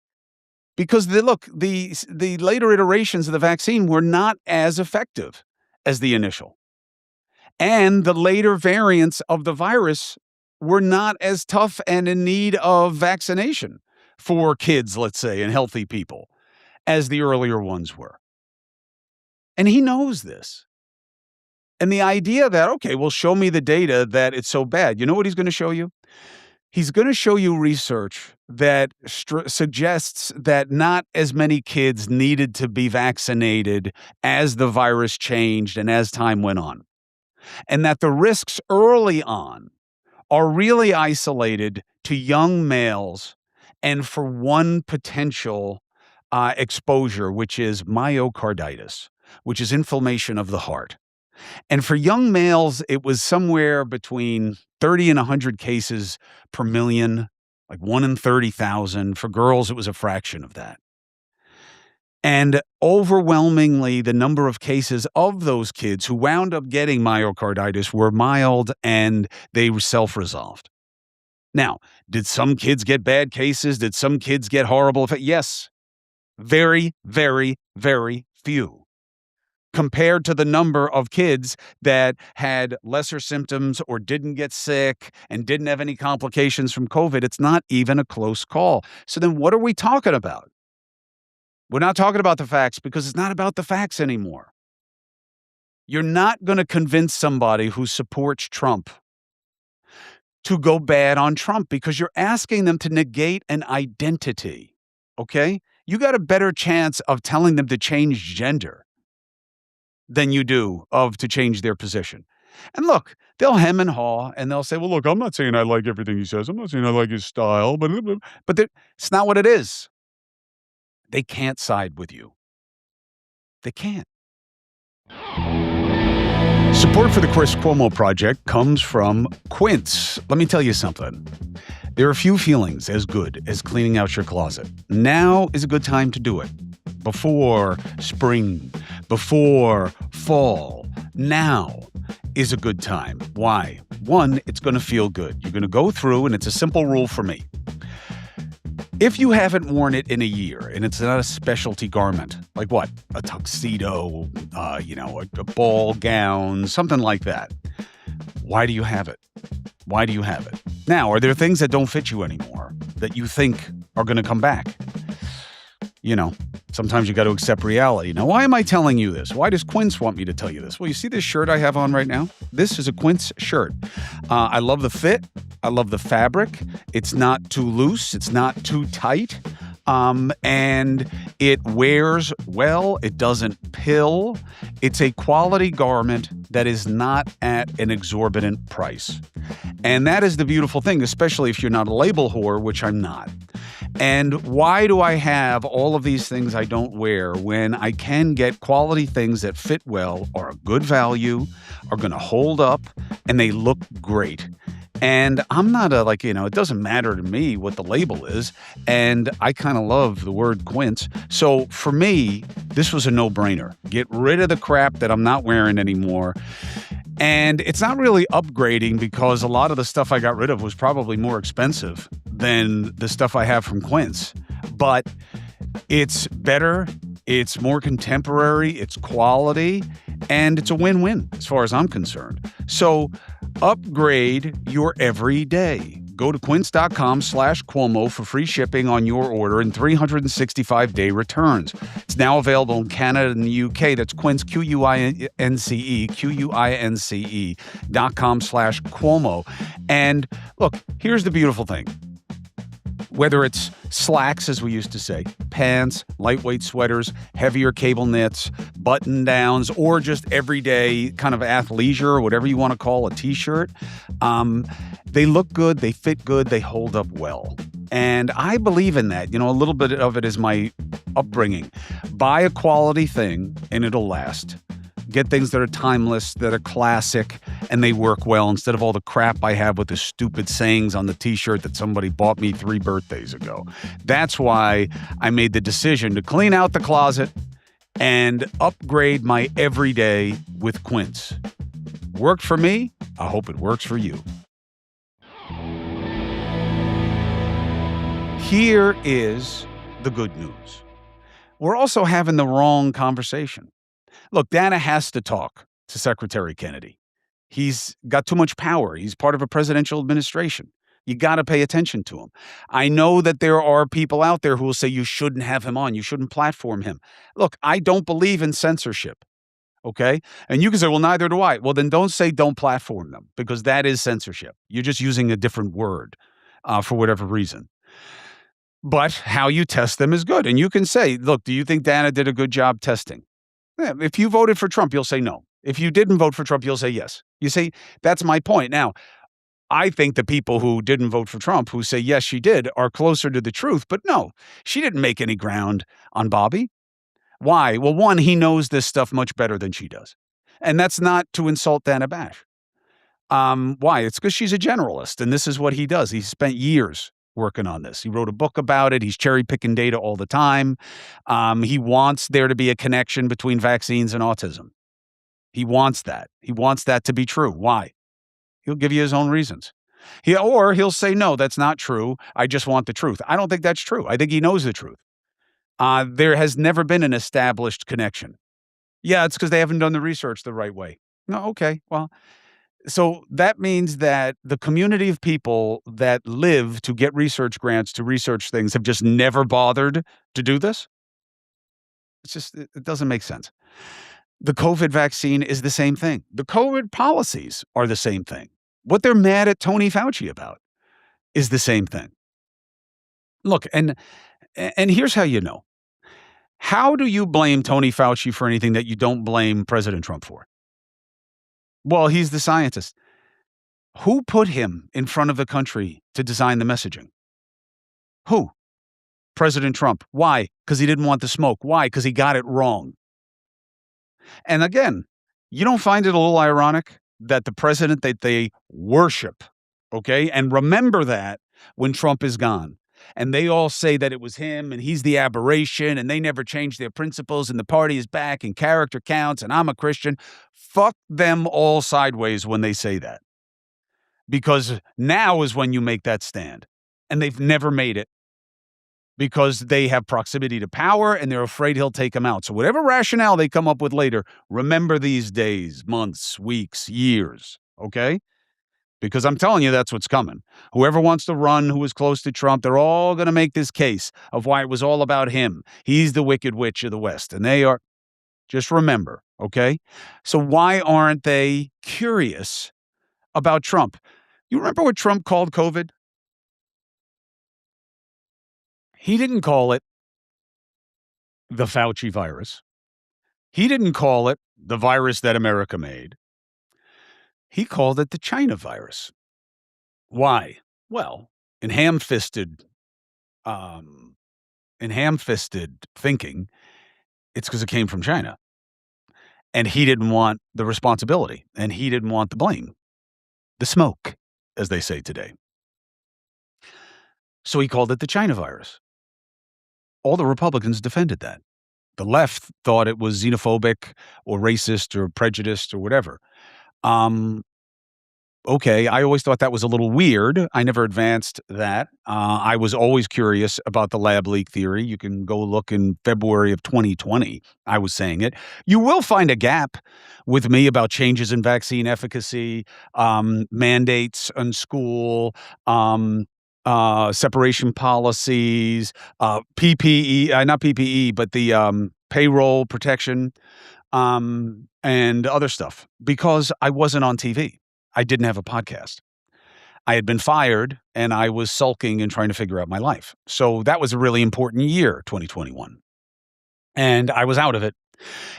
because the later iterations of the vaccine were not as effective as the initial. And the later variants of the virus were not as tough and in need of vaccination for kids, let's say, and healthy people as the earlier ones were. And he knows this. And the idea that, okay, well, show me the data that it's so bad. You know what he's going to show you? He's going to show you research that suggests that not as many kids needed to be vaccinated as the virus changed and as time went on. And that the risks early on are really isolated to young males and for one potential exposure, which is myocarditis, which is inflammation of the heart. And for young males, it was somewhere between 30 and 100 cases per million, like 1 in 30,000. For girls, it was a fraction of that. And overwhelmingly, the number of cases of those kids who wound up getting myocarditis were mild and they were self-resolved. Now, did some kids get bad cases? Did some kids get horrible effects? Yes. Very, very, very few. Compared to the number of kids that had lesser symptoms or didn't get sick and didn't have any complications from COVID, it's not even a close call. So then what are we talking about? We're not talking about the facts because it's not about the facts anymore. You're not going to convince somebody who supports Trump to go bad on Trump because you're asking them to negate an identity, okay? You got a better chance of telling them to change gender than you do to change their position. And look, they'll hem and haw and they'll say, well, look, I'm not saying I like everything he says. I'm not saying I like his style, but it's not what it is. They can't side with you. They can't. Support for the Chris Cuomo Project comes from Quince. Let me tell you something. There are few feelings as good as cleaning out your closet. Now is a good time to do it. Before spring, before fall, now is a good time. Why? One, it's going to feel good. You're going to go through, and it's a simple rule for me. If you haven't worn it in a year, and it's not a specialty garment, like what? A tuxedo, a ball gown, something like that. Why do you have it? Why do you have it? Now, are there things that don't fit you anymore that you think are going to come back? You know, sometimes you got to accept reality. Now, why am I telling you this? Why does Quince want me to tell you this? Well, you see this shirt I have on right now? This is a Quince shirt. I love the fit. I love the fabric. It's not too loose. It's not too tight. And it wears well. It doesn't pill. It's a quality garment that is not at an exorbitant price. And that is the beautiful thing, especially if you're not a label whore, which I'm not. And why do I have all of these things I don't wear when I can get quality things that fit well, are a good value, are going to hold up, and they look great? And I'm not it doesn't matter to me what the label is. And I kind of love the word Quince. So for me, this was a no-brainer. Get rid of the crap that I'm not wearing anymore. And it's not really upgrading because a lot of the stuff I got rid of was probably more expensive than the stuff I have from Quince. But it's better, it's more contemporary, it's quality, and it's a win-win as far as I'm concerned. So upgrade your everyday. Go to quince.com/Cuomo for free shipping on your order and 365-day returns. It's now available in Canada and the UK. That's Quince, Quince.com/Cuomo. And look, here's the beautiful thing. Whether it's slacks, as we used to say, pants, lightweight sweaters, heavier cable knits, button downs, or just everyday kind of athleisure or whatever you want to call a t-shirt, they look good, they fit good, they hold up well. And I believe in that. You know, a little bit of it is my upbringing. Buy a quality thing and it'll last. Get things that are timeless, that are classic, and they work well instead of all the crap I have with the stupid sayings on the t-shirt that somebody bought me 3 birthdays ago. That's why I made the decision to clean out the closet and upgrade my everyday with Quince. Worked for me. I hope it works for you. Here is the good news. We're also having the wrong conversation. Look, Dana has to talk to Secretary Kennedy. He's got too much power. He's part of a presidential administration. You got to pay attention to him. I know that there are people out there who will say you shouldn't have him on. You shouldn't platform him. Look, I don't believe in censorship. Okay? And you can say, well, neither do I. Well, then don't say don't platform them because that is censorship. You're just using a different word for whatever reason. But how you test them is good. And you can say, look, do you think Dana did a good job testing? If you voted for Trump, you'll say no. If you didn't vote for Trump, you'll say yes. You see, that's my point. Now, I think the people who didn't vote for Trump, who say, yes, she did, are closer to the truth. But no, she didn't make any ground on Bobby. Why? Well, one, he knows this stuff much better than she does. And that's not to insult Dana Bash. Why? It's because she's a generalist, and this is what he does. He spent years working on this. He wrote a book about it. He's cherry-picking data all the time. He wants there to be a connection between vaccines and autism. He wants that. He wants that to be true. Why? He'll give you his own reasons. Or he'll say, no, that's not true. I just want the truth. I don't think that's true. I think he knows the truth. There has never been an established connection. Yeah, it's because they haven't done the research the right way. No, okay, well, so that means that the community of people that live to get research grants to research things have just never bothered to do this. It doesn't make sense. The COVID vaccine is the same thing. The COVID policies are the same thing. What they're mad at Tony Fauci about is the same thing. Look, and here's how you know. How do you blame Tony Fauci for anything that you don't blame President Trump for? Well, he's the scientist. Who put him in front of the country to design the messaging? Who? President Trump. Why? Because he didn't want the smoke. Why? Because he got it wrong. And again, you don't find it a little ironic that the president that they worship, okay, and remember that when Trump is gone, and they all say that it was him and he's the aberration and they never changed their principles and the party is back and character counts and I'm a Christian. Fuck them all sideways when they say that. Because now is when you make that stand. And they've never made it because they have proximity to power and they're afraid he'll take them out. So whatever rationale they come up with later, remember these days, months, weeks, years, okay? because I'm telling you that's what's coming. Whoever wants to run who is close to Trump, they're all going to make this case of why it was all about him. He's the wicked witch of the West, and they are. Just remember, okay? So why aren't they curious about Trump? You remember what Trump called COVID? He didn't call it the Fauci virus. He didn't call it the virus that America made. He called it the China virus. Why? Well, in ham-fisted thinking, it's because it came from China. And he didn't want the responsibility, and he didn't want the blame, the smoke, as they say today. So he called it the China virus. All the Republicans defended that. The left thought it was xenophobic or racist or prejudiced or whatever. Okay, I always thought that was a little weird. I never advanced that. I was always curious about the lab leak theory. You can go look in February of 2020. I was saying it. You will find a gap with me about changes in vaccine efficacy, mandates in school, separation policies, PPE, not PPE, but the payroll protection, and other stuff, because I wasn't on TV. I didn't have a podcast. I had been fired, and I was sulking and trying to figure out my life. So that was a really important year, 2021. And I was out of it.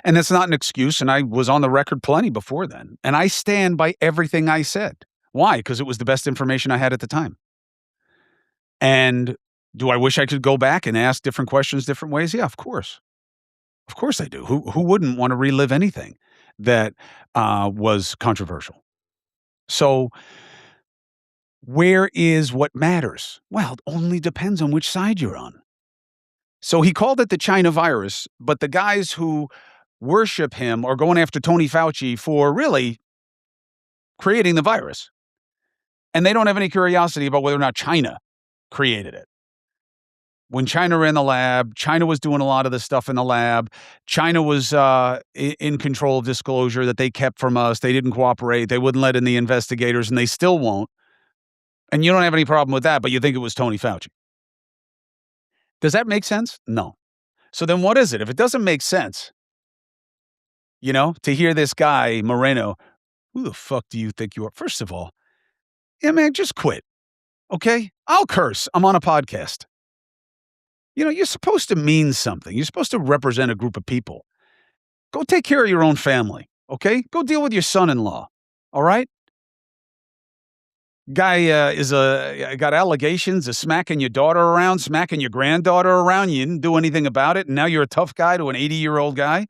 And that's not an excuse, and I was on the record plenty before then. And I stand by everything I said. Why? Because it was the best information I had at the time. And do I wish I could go back and ask different questions different ways? Yeah, of course. Of course I do. Who wouldn't want to relive anything that was controversial? So where is what matters? Well, it only depends on which side you're on. So he called it the China virus, but the guys who worship him are going after Tony Fauci for really creating the virus. And they don't have any curiosity about whether or not China created it. When China ran the lab, China was doing a lot of the stuff in the lab. China was in control of disclosure that they kept from us. They didn't cooperate. They wouldn't let in the investigators, and they still won't. And you don't have any problem with that, but you think it was Tony Fauci. Does that make sense? No. So then what is it? If it doesn't make sense, to hear this guy, Moreno, who the fuck do you think you are? First of all, yeah, man, just quit. Okay? I'll curse. I'm on a podcast. You're supposed to mean something. You're supposed to represent a group of people. Go take care of your own family, okay? Go deal with your son-in-law, all right? Guy got allegations of smacking your daughter around, smacking your granddaughter around. You didn't do anything about it, and now you're a tough guy to an 80-year-old guy.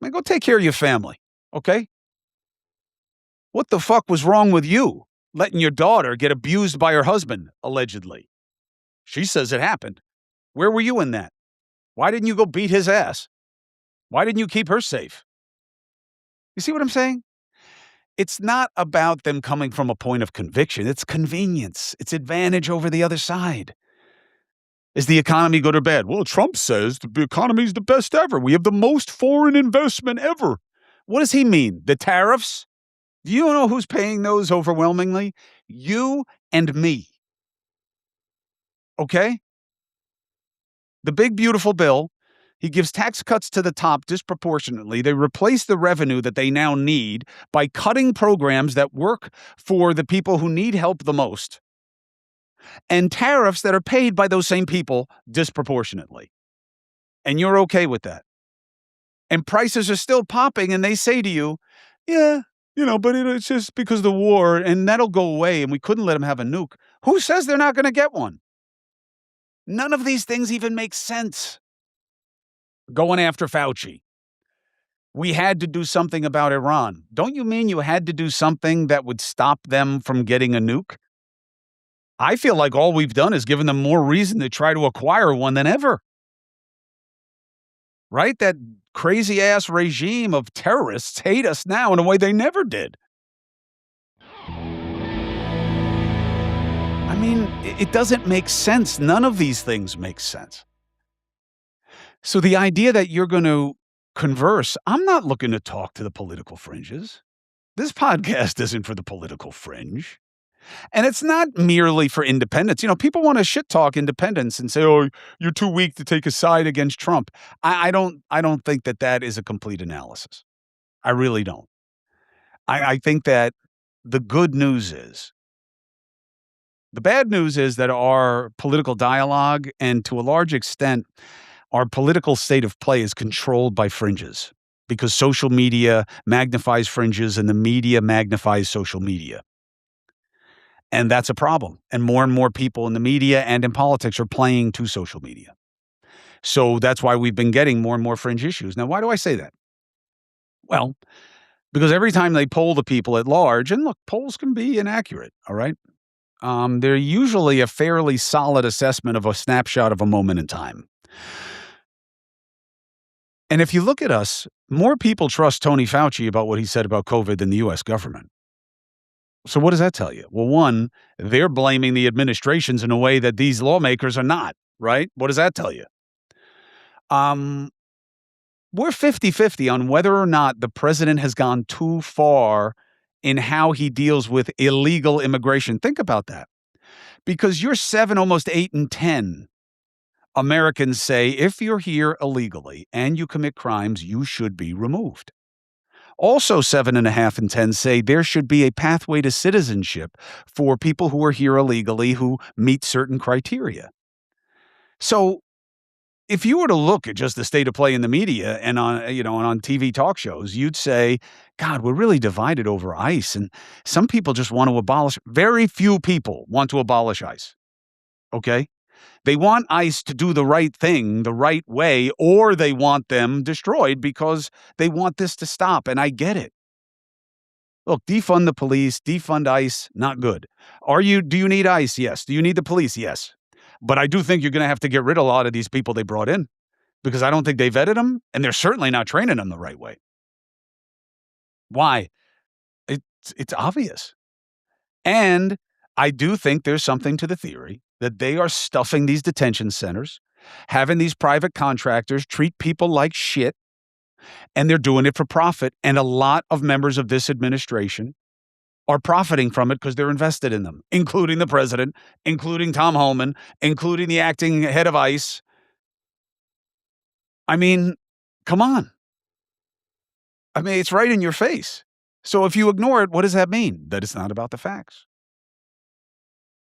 Man, go take care of your family, okay? What the fuck was wrong with you letting your daughter get abused by her husband, allegedly? She says it happened. Where were you in that? Why didn't you go beat his ass? Why didn't you keep her safe? You see what I'm saying? It's not about them coming from a point of conviction. It's convenience. It's advantage over the other side. Is the economy good or bad? Well, Trump says the economy is the best ever. We have the most foreign investment ever. What does he mean? The tariffs? Do you know who's paying those overwhelmingly? You and me. Okay? The big, beautiful bill, he gives tax cuts to the top disproportionately. They replace the revenue that they now need by cutting programs that work for the people who need help the most, and tariffs that are paid by those same people disproportionately. And you're okay with that. And prices are still popping, and they say to you, yeah, but it's just because of the war, and that'll go away, and we couldn't let them have a nuke. Who says they're not going to get one? None of these things even make sense. Going after Fauci. We had to do something about Iran. Don't you mean you had to do something that would stop them from getting a nuke? I feel like all we've done is given them more reason to try to acquire one than ever. Right? That crazy-ass regime of terrorists hate us now in a way they never did. I mean, it doesn't make sense. None of these things make sense. So the idea that you're going to converse, I'm not looking to talk to the political fringes. This podcast isn't for the political fringe. And it's not merely for independents. You know, people want to shit talk independents and say, "Oh, you're too weak to take a side against Trump." I don't think that that is a complete analysis. I really don't. I think that the good news is, the bad news is that our political dialogue and to a large extent, our political state of play is controlled by fringes because social media magnifies fringes and the media magnifies social media. And that's a problem. And more people in the media and in politics are playing to social media. So that's why we've been getting more and more fringe issues. Now, why do I say that? Well, because every time they poll the people at large, and look, polls can be inaccurate, all right? They're usually a fairly solid assessment of a snapshot of a moment in time. And if you look at us, more people trust Tony Fauci about what he said about COVID than the U.S. government. So what does that tell you? Well, one, they're blaming the administrations in a way that these lawmakers are not, right? What does that tell you? We're 50-50 on whether or not the president has gone too far in how he deals with illegal immigration. Think about that. Because you're 7, almost 8 in 10 Americans say if you're here illegally and you commit crimes, you should be removed. Also, 7.5 in 10 say there should be a pathway to citizenship for people who are here illegally who meet certain criteria. So if you were to look at just the state of play in the media and on TV talk shows, you'd say, God, we're really divided over ICE. And some people just want to abolish. Very few people want to abolish ICE. Okay? They want ICE to do the right thing the right way, or they want them destroyed because they want this to stop. And I get it. Look, defund the police, defund ICE, not good. Do you need ICE? Yes. Do you need the police? Yes. But I do think you're going to have to get rid of a lot of these people they brought in because I don't think they vetted them and they're certainly not training them the right way. Why? It's obvious. And I do think there's something to the theory that they are stuffing these detention centers, having these private contractors treat people like shit, and they're doing it for profit. And a lot of members of this administration are profiting from it because they're invested in them, including the president, including Tom Homan, including the acting head of ICE. I mean, come on. I mean, it's right in your face. So if you ignore it, what does that mean? That it's not about the facts.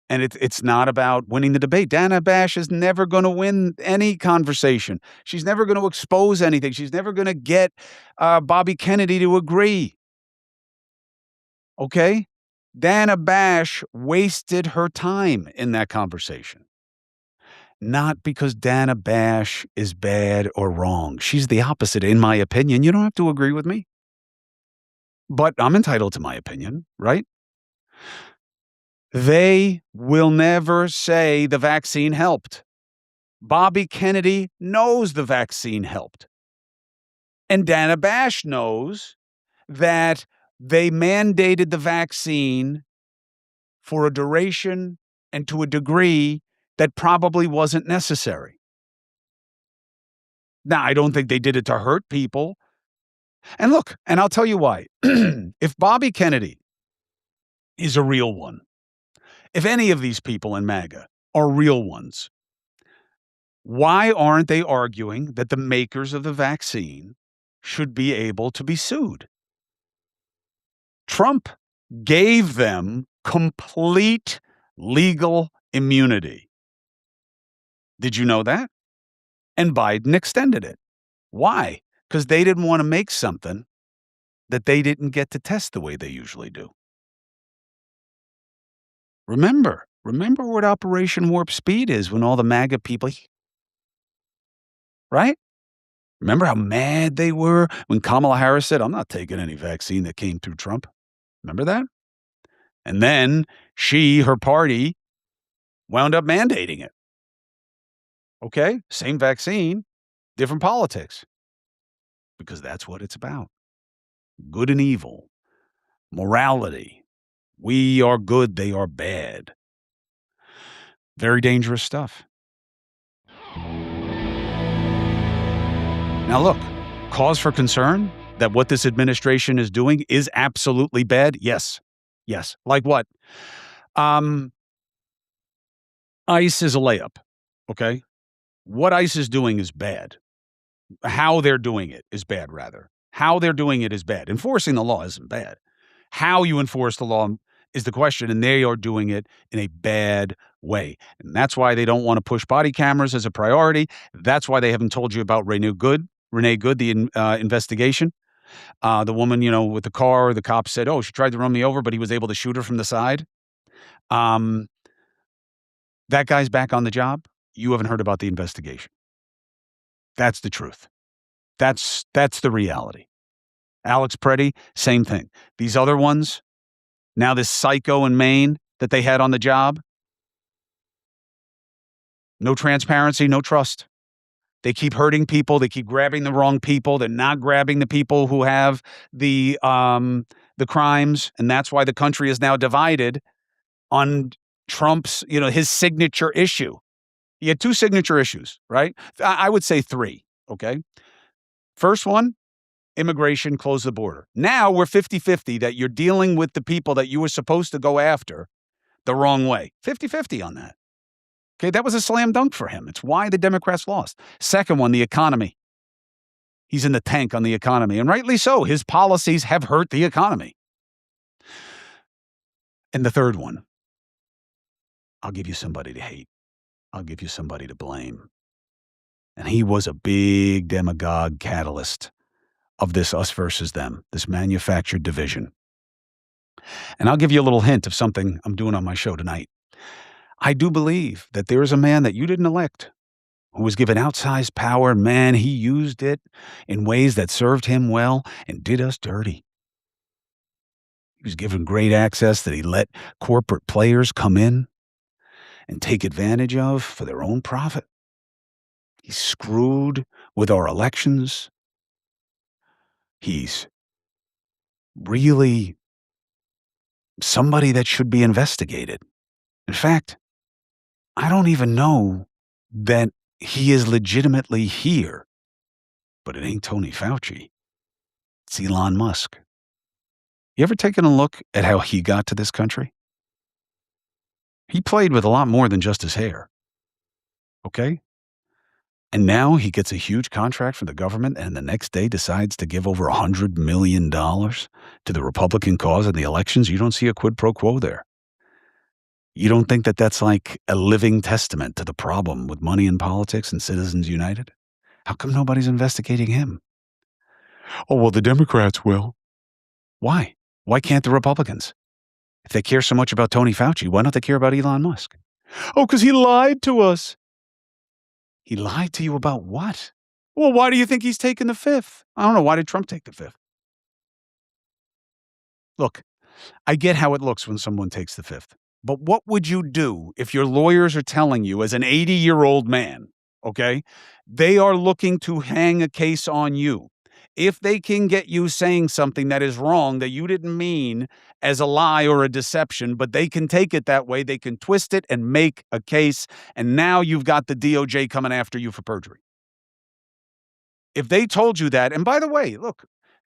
And it's not about winning the debate. Dana Bash is never going to win any conversation. She's never going to expose anything. She's never going to get Bobby Kennedy to agree. Okay? Dana Bash wasted her time in that conversation. Not because Dana Bash is bad or wrong. She's the opposite, in my opinion. You don't have to agree with me. But I'm entitled to my opinion, right? They will never say the vaccine helped. Bobby Kennedy knows the vaccine helped. And Dana Bash knows that they mandated the vaccine for a duration and to a degree that probably wasn't necessary. Now, I don't think they did it to hurt people. And look, and I'll tell you why. If Bobby Kennedy is a real one, if any of these people in MAGA are real ones, why aren't they arguing that the makers of the vaccine should be able to be sued? Trump gave them complete legal immunity. Did you know that? And Biden extended it. Why? Because they didn't want to make something that they didn't get to test the way they usually do. Remember what Operation Warp Speed is when all the MAGA people, right? Remember how mad they were when Kamala Harris said, I'm not taking any vaccine that came through Trump. Remember that? And then her party wound up mandating it. Okay, same vaccine, different politics. Because that's what it's about. Good and evil, morality. We are good, they are bad. Very dangerous stuff. Now look, cause for concern, that what this administration is doing is absolutely bad? Yes. Yes. Like what? ICE is a layup, okay? What ICE is doing is bad. How they're doing it is bad, rather. How they're doing it is bad. Enforcing the law isn't bad. How you enforce the law is the question, and they are doing it in a bad way. And that's why they don't want to push body cameras as a priority. That's why they haven't told you about Renee Good, the investigation. The woman, with the car, the cop said, oh, she tried to run me over, but he was able to shoot her from the side. That guy's back on the job. You haven't heard about the investigation. That's the truth. That's the reality. Alex Preddy, same thing. These other ones, now this psycho in Maine that they had on the job, no transparency, no trust. They keep hurting people. They keep grabbing the wrong people. They're not grabbing the people who have the crimes, and that's why the country is now divided on Trump's, his signature issue. He had 2 signature issues, right? I would say 3, okay? First one, immigration, close the border. Now we're 50-50 that you're dealing with the people that you were supposed to go after the wrong way. 50-50 on that. Okay, that was a slam dunk for him. It's why the Democrats lost. Second one, the economy. He's in the tank on the economy, and rightly so. His policies have hurt the economy. And the third one, I'll give you somebody to hate. I'll give you somebody to blame. And he was a big demagogue catalyst of this us versus them, this manufactured division. And I'll give you a little hint of something I'm doing on my show tonight. I do believe that there is a man that you didn't elect who was given outsized power. Man, he used it in ways that served him well and did us dirty. He was given great access that he let corporate players come in and take advantage of for their own profit. He's screwed with our elections. He's really somebody that should be investigated. In fact, I don't even know that he is legitimately here. But it ain't Tony Fauci. It's Elon Musk. You ever taken a look at how he got to this country? He played with a lot more than just his hair. Okay? And now he gets a huge contract from the government and the next day decides to give over $100 million to the Republican cause in the elections. You don't see a quid pro quo there. You don't think that that's like a living testament to the problem with money in politics and Citizens United? How come nobody's investigating him? Oh, well, the Democrats will. Why? Why can't the Republicans? If they care so much about Tony Fauci, why don't they care about Elon Musk? Oh, because he lied to us. He lied to you about what? Well, why do you think he's taking the 5th? I don't know. Why did Trump take the 5th? Look, I get how it looks when someone takes the 5th. But what would you do if your lawyers are telling you as an 80-year-old man, okay, they are looking to hang a case on you? If they can get you saying something that is wrong, that you didn't mean as a lie or a deception, but they can take it that way, they can twist it and make a case, and now you've got the DOJ coming after you for perjury. If they told you that, and by the way, look,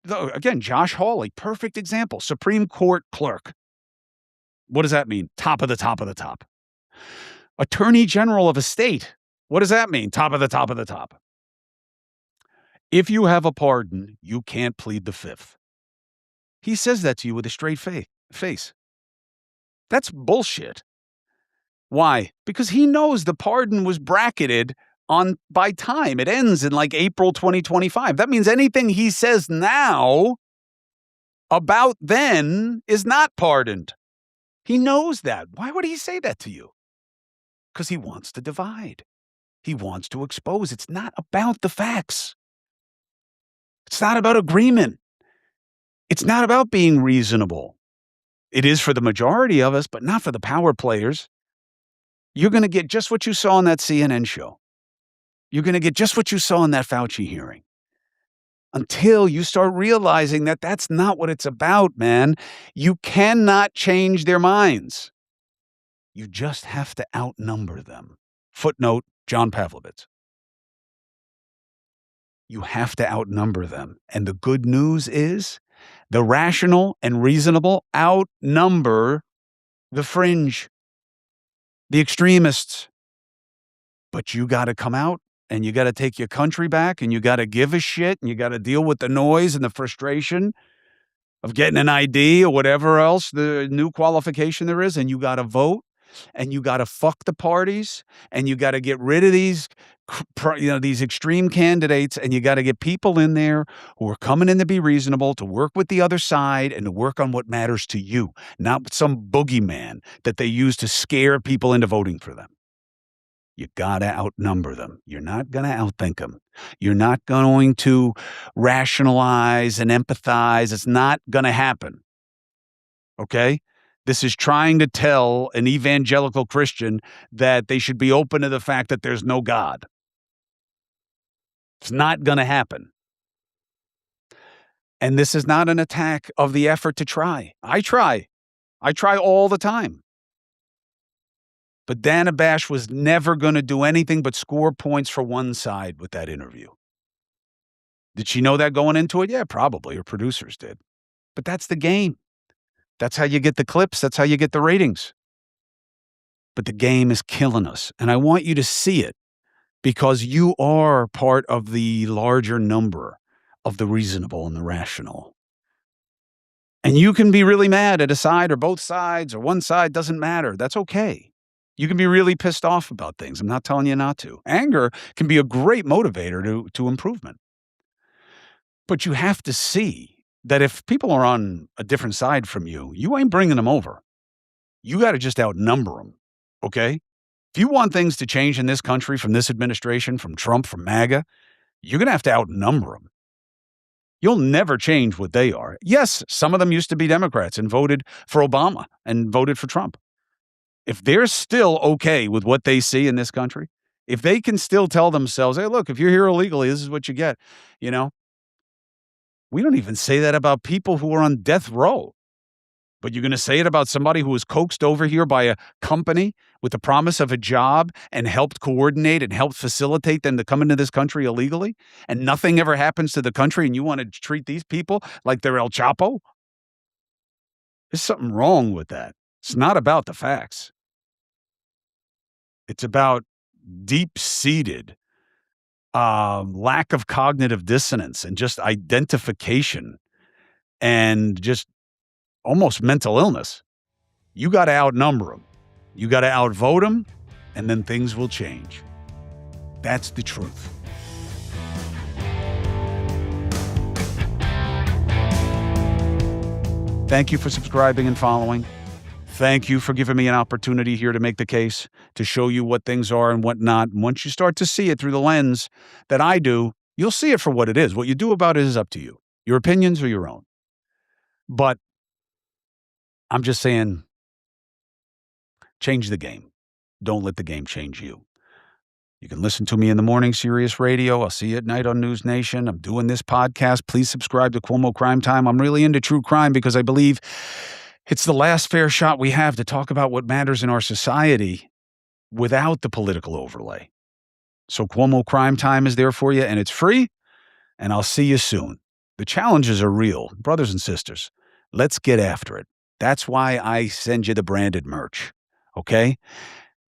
again, Josh Hawley, perfect example, Supreme Court clerk. What does that mean? Top of the top of the top. Attorney General of a state. What does that mean? Top of the top of the top. If you have a pardon, you can't plead the 5th. He says that to you with a straight face. That's bullshit. Why? Because he knows the pardon was bracketed by time. It ends in like April 2025. That means anything he says now about then is not pardoned. He knows that. Why would he say that to you? Because he wants to divide. He wants to expose. It's not about the facts. It's not about agreement. It's not about being reasonable. It is for the majority of us, but not for the power players. You're going to get just what you saw on that CNN show. You're going to get just what you saw in that Fauci hearing. Until you start realizing that that's not what it's about, man. You cannot change their minds. You just have to outnumber them. Footnote, John Pavlovitz. You have to outnumber them. And the good news is the rational and reasonable outnumber the fringe, the extremists. But you got to come out and you got to take your country back and you got to give a shit and you got to deal with the noise and the frustration of getting an ID or whatever else the new qualification there is. And you got to vote and you got to fuck the parties and you got to get rid of these, these extreme candidates, and you got to get people in there who are coming in to be reasonable, to work with the other side and to work on what matters to you, not some boogeyman that they use to scare people into voting for them. You got to outnumber them. You're not going to outthink them. You're not going to rationalize and empathize. It's not going to happen. Okay? This is trying to tell an evangelical Christian that they should be open to the fact that there's no God. It's not going to happen. And this is not an attack of the effort to try. I try all the time. But Dana Bash was never going to do anything but score points for one side with that interview. Did she know that going into it? Yeah, probably. Her producers did. But that's the game. That's how you get the clips. That's how you get the ratings. But the game is killing us. And I want you to see it because you are part of the larger number of the reasonable and the rational. And you can be really mad at a side or both sides or one side, doesn't matter. That's okay. You can be really pissed off about things. I'm not telling you not to. Anger can be a great motivator to improvement. But you have to see that if people are on a different side from you, you ain't bringing them over. You got to just outnumber them, okay? If you want things to change in this country from this administration, from Trump, from MAGA, you're going to have to outnumber them. You'll never change what they are. Yes, some of them used to be Democrats and voted for Obama and voted for Trump. If they're still okay with what they see in this country, if they can still tell themselves, hey, look, if you're here illegally, this is what you get, you know? We don't even say that about people who are on death row. But you're going to say it about somebody who was coaxed over here by a company with the promise of a job and helped coordinate and helped facilitate them to come into this country illegally, and nothing ever happens to the country, and you want to treat these people like they're El Chapo? There's something wrong with that. It's not about the facts. It's about deep-seated lack of cognitive dissonance and just identification and just almost mental illness. You got to outnumber them. You got to outvote them, and then things will change. That's the truth. Thank you for subscribing and following. Thank you for giving me an opportunity here to make the case, to show you what things are and what not. And once you start to see it through the lens that I do, you'll see it for what it is. What you do about it is up to you. Your opinions are your own. But I'm just saying, change the game. Don't let the game change you. You can listen to me in the morning, Sirius Radio. I'll see you at night on News Nation. I'm doing this podcast. Please subscribe to Cuomo Crime Time. I'm really into true crime because I believe it's the last fair shot we have to talk about what matters in our society without the political overlay. So Cuomo Crime Time is there for you, and it's free, and I'll see you soon. The challenges are real. Brothers and sisters, let's get after it. That's why I send you the branded merch, okay?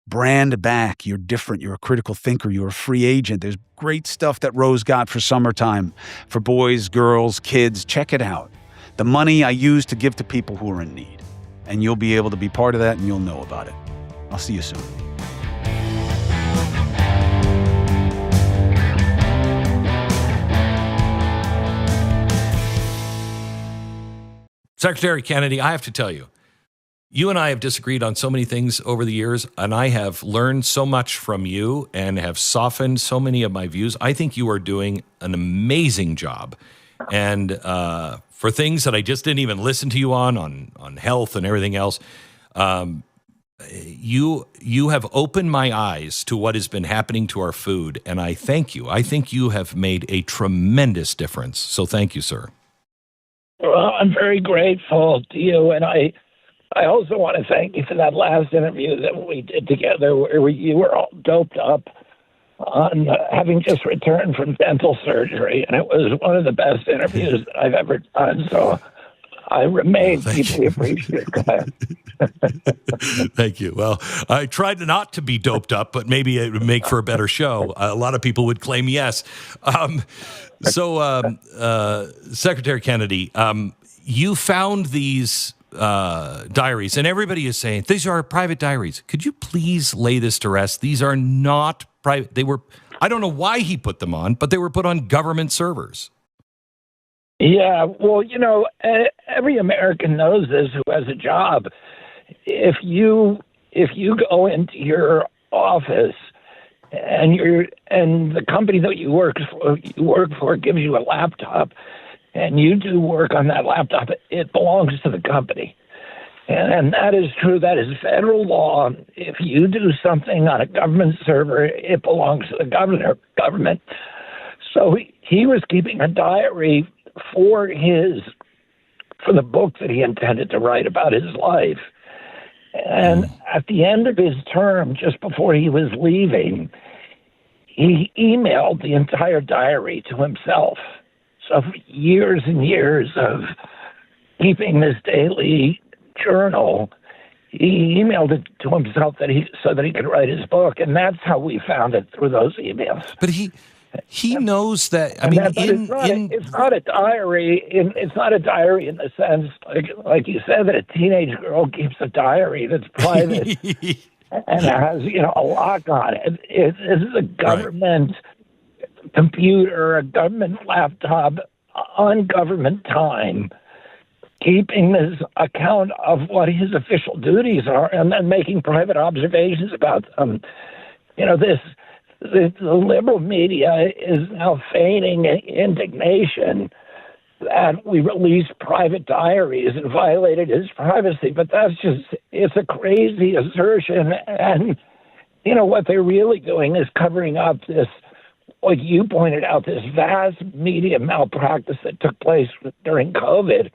Brand back. You're different. You're a critical thinker. You're a free agent. There's great stuff that Rose got for summertime, for boys, girls, kids. Check it out. The money I use to give to people who are in need. And you'll be able to be part of that, and you'll know about it. I'll see you soon. Secretary Kennedy, I have to tell you, you and I have disagreed on so many things over the years, and I have learned so much from you and have softened so many of my views. I think you are doing an amazing job. And for things that I just didn't even listen to you on health and everything else, you have opened my eyes to what has been happening to our food, and I thank you. I think you have made a tremendous difference. So thank you, sir. Well, I'm very grateful to you, and I also want to thank you for that last interview that we did together where you were all doped up on having just returned from dental surgery, and it was one of the best interviews that I've ever done. So I remain deeply appreciative. Thank you. Well, I tried not to be doped up, but maybe it would make for a better show. A lot of people would claim yes. Secretary Kennedy, you found these diaries, and everybody is saying these are private diaries. Could you please lay this to rest? These are not private. They were, I don't know why he put them on, but they were put on government servers. Yeah, well, every American knows this who has a job. If you go into your office and the company that you work for gives you a laptop, and you do work on that laptop, it belongs to the company. And that is true. That is federal law. If you do something on a government server, it belongs to the government. So he was keeping a diary for the book that he intended to write about his life. And at the end of his term, just before he was leaving, he emailed the entire diary to himself. So for years and years of keeping this daily journal, he emailed it to himself so that he could write his book. And that's how we found it, through those emails. But he knows that. I mean, it's not a diary. It's not a diary in the sense, like you said, that a teenage girl keeps a diary that's private and has a lock on it. This is a government computer, a government laptop on government time, keeping this account of what his official duties are, and then making private observations about them. The liberal media is now feigning indignation that we released private diaries and violated his privacy, but it's a crazy assertion. And, what they're really doing is covering up this, like you pointed out, this vast media malpractice that took place during COVID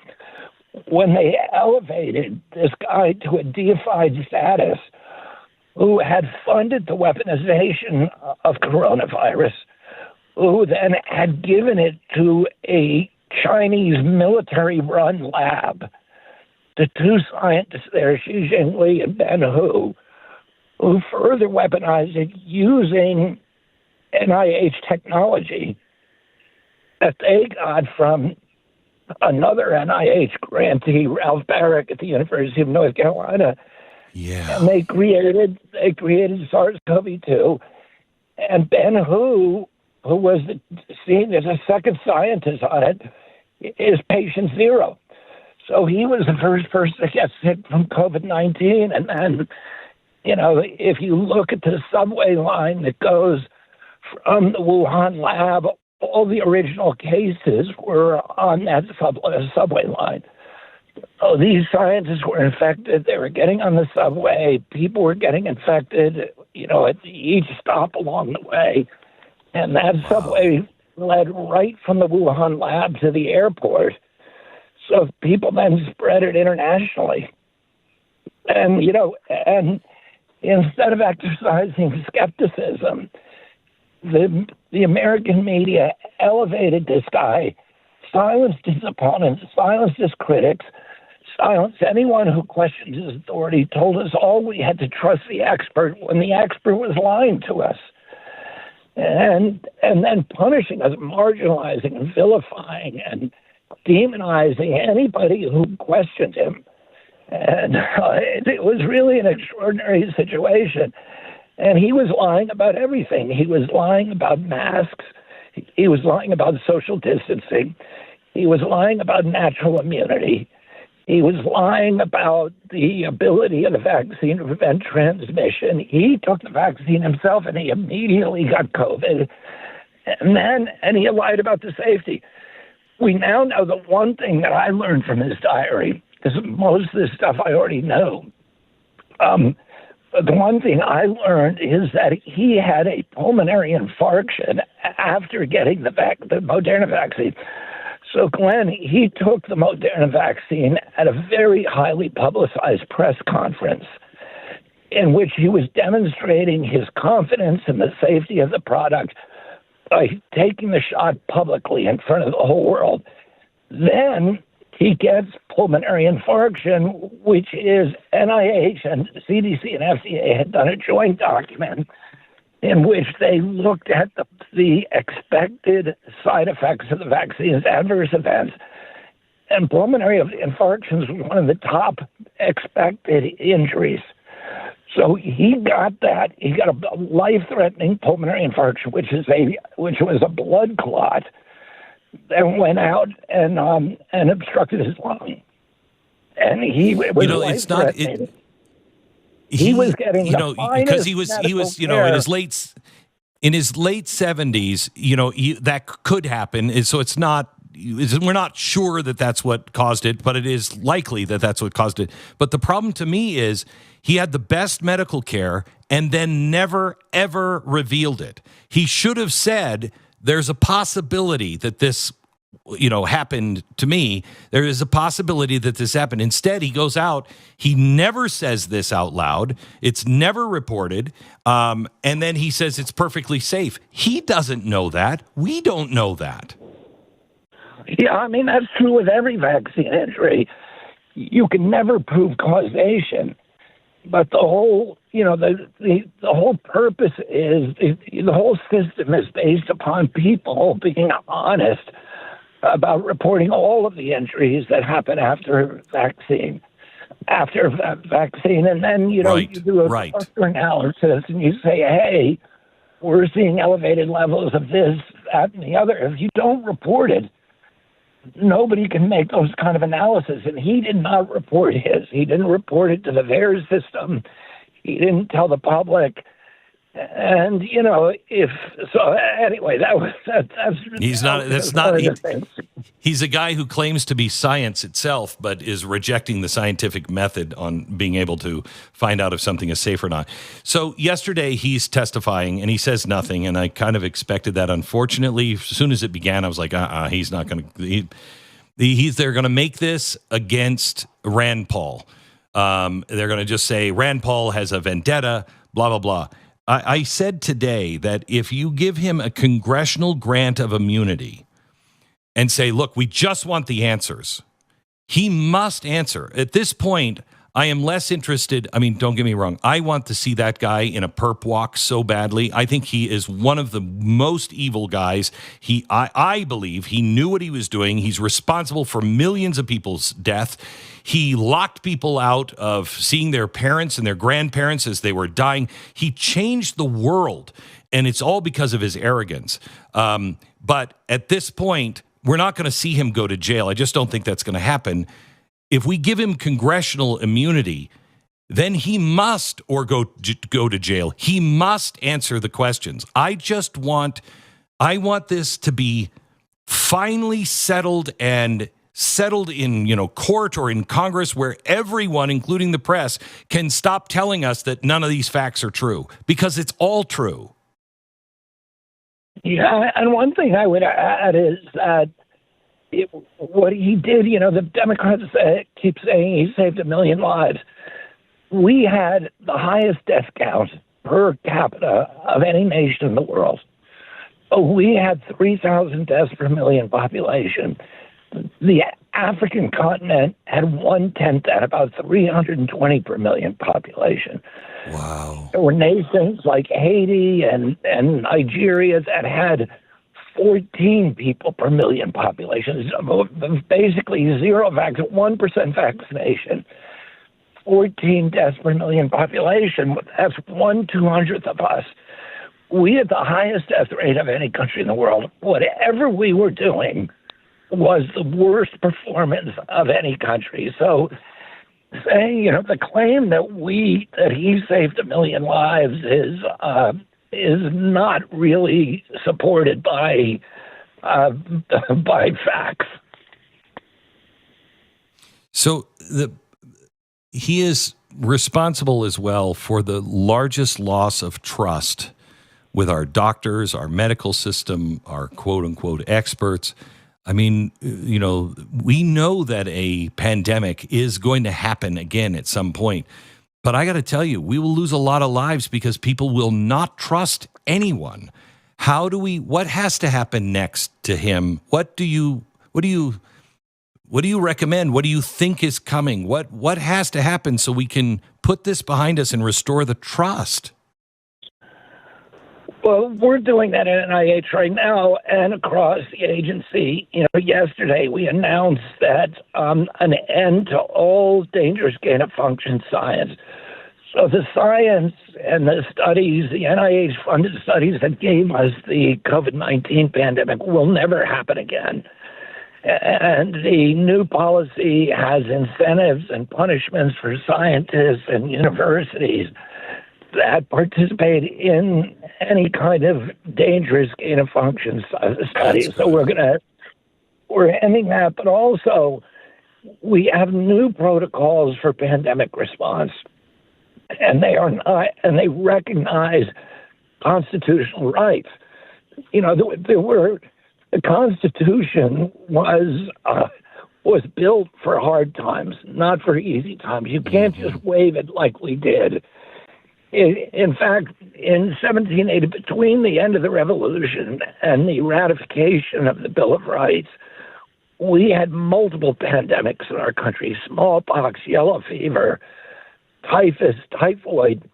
when they elevated this guy to a deified status, who had funded the weaponization of coronavirus, who then had given it to a Chinese military-run lab, to two scientists there, Xi Jinping and Ben Hu, who further weaponized it using NIH technology that they got from another NIH grantee, Ralph Barrick at the University of North Carolina. Yeah. And they created SARS-CoV-2, and Ben Hu, who was seen as a second scientist on it, is patient zero. So he was the first person to get sick from COVID-19. And then, if you look at the subway line that goes from the Wuhan lab, all the original cases were on that subway line. Oh, these scientists were infected. They were getting on the subway. People were getting infected, at each stop along the way. And that subway led right from the Wuhan lab to the airport. So people then spread it internationally. And, and instead of exercising skepticism, the American media elevated this guy, silenced his opponents, silenced his critics, silenced anyone who questioned his authority, told us all we had to trust the expert when the expert was lying to us, and then punishing us, marginalizing and vilifying and demonizing anybody who questioned him. And it was really an extraordinary situation. And he was lying about everything. He was lying about masks. He was lying about social distancing. He was lying about natural immunity. He was lying about the ability of the vaccine to prevent transmission. He took the vaccine himself, and he immediately got COVID. And he lied about the safety. We now know the one thing that I learned from his diary, because most of this stuff I already know. The one thing I learned is that he had a pulmonary infarction after getting the Moderna vaccine. So, Glenn, he took the Moderna vaccine at a very highly publicized press conference. in which he was demonstrating his confidence in the safety of the product by taking the shot publicly in front of the whole world. Then he gets pulmonary infarction, which is NIH and CDC and FDA had done a joint document in which they looked at the expected side effects of the vaccine's adverse events. And pulmonary infarctions was one of the top expected injuries. So he got that. He got a life-threatening pulmonary infarction, which was a blood clot that went out and obstructed his lung. And he was life-threatening. He was getting because he was in his late 70s. That could happen. So it's not. We're not sure that that's what caused it, but it is likely that that's what caused it. But the problem to me is he had the best medical care and then never, ever revealed it. He should have said, there's a possibility that this, happened to me. There is a possibility that this happened. Instead, he goes out. He never says this out loud. It's never reported. And then he says it's perfectly safe. He doesn't know that. We don't know that. Yeah, I mean, that's true with every vaccine injury. You can never prove causation, but the whole, the whole purpose is, the whole system is based upon people being honest about reporting all of the injuries that happen after vaccine. And then, you do a cluster analysis and you say, hey, we're seeing elevated levels of this, that, and the other. If you don't report it, nobody can make those kind of analysis. And he did not report his. He didn't report it to the VAERS system. He didn't tell the public. And, anyway, he's a guy who claims to be science itself, but is rejecting the scientific method on being able to find out if something is safe or not. So yesterday he's testifying and he says nothing. And I kind of expected that. Unfortunately, as soon as it began, I was like, he's not going to, they're going to make this against Rand Paul. They're going to just say Rand Paul has a vendetta, blah, blah, blah. I said today that if you give him a congressional grant of immunity and say, look, we just want the answers, he must answer. At this point, I am less interested. I mean, don't get me wrong. I want to see that guy in a perp walk so badly. I think he is one of the most evil guys. I believe he knew what he was doing. He's responsible for millions of people's death. He locked people out of seeing their parents and their grandparents as they were dying. He changed the world, and it's all because of his arrogance. But at this point, we're not going to see him go to jail. I just don't think that's going to happen. If we give him congressional immunity, then he must go to jail. He must answer the questions. I want this to be finally settled and settled in, court or in Congress, where everyone, including the press, can stop telling us that none of these facts are true, because it's all true. Yeah, and one thing I would add is that what he did, the Democrats keep saying he saved 1 million lives. We had the highest death count per capita of any nation in the world. We had 3,000 deaths per million population. The African continent had 1/10 that, about 320 per million population. Wow. There were nations like Haiti and Nigeria that had 14 people per million population. Basically 1% vaccination, 14 deaths per million population. That's 1/200th of us. We had the highest death rate of any country in the world. Whatever we were doing was the worst performance of any country. So saying, the claim that he saved 1 million lives is not really supported by facts. So he is responsible as well for the largest loss of trust with our doctors, our medical system, our quote unquote experts. I mean, we know that a pandemic is going to happen again at some point. But I got to tell you, we will lose a lot of lives because people will not trust anyone. What has to happen next to him? What do you recommend? What do you think is coming? What has to happen so we can put this behind us and restore the trust? Well, we're doing that at NIH right now and across the agency. Yesterday we announced that an end to all dangerous gain-of-function science. So the science and the studies, the NIH-funded studies that gave us the COVID-19 pandemic will never happen again. And the new policy has incentives and punishments for scientists and universities that participate in any kind of dangerous gain-of-function studies. So we're ending that, but also we have new protocols for pandemic response, and they recognize constitutional rights. The Constitution was built for hard times, not for easy times. You can't just wave it like we did. In fact, in 1780, between the end of the Revolution and the ratification of the Bill of Rights, we had multiple pandemics in our country: smallpox, yellow fever, typhus, typhoid.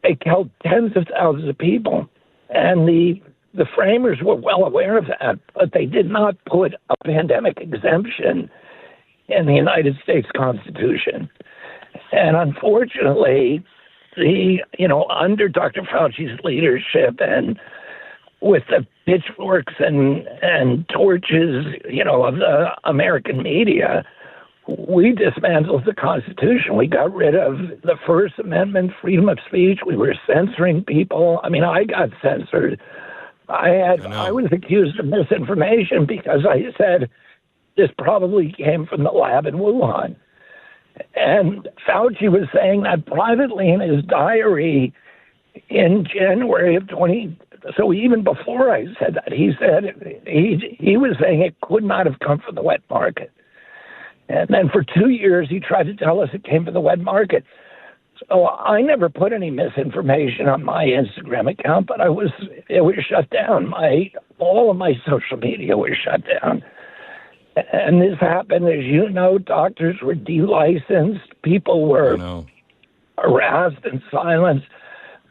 They killed tens of thousands of people. And the framers were well aware of that, but they did not put a pandemic exemption in the United States Constitution. And unfortunately, under Dr. Fauci's leadership and with the pitchforks and torches, of the American media, we dismantled the Constitution. We got rid of the First Amendment, freedom of speech. We were censoring people. I mean, I got censored. I was accused of misinformation because I said this probably came from the lab in Wuhan. And Fauci was saying that privately in his diary in January of 20. So even before I said that, he said he was saying it could not have come from the wet market. And then for 2 years, he tried to tell us it came from the wet market. So I never put any misinformation on my Instagram account, but it was shut down. All of my social media was shut down. And this happened, as you know, doctors were delicensed, people were harassed and silenced.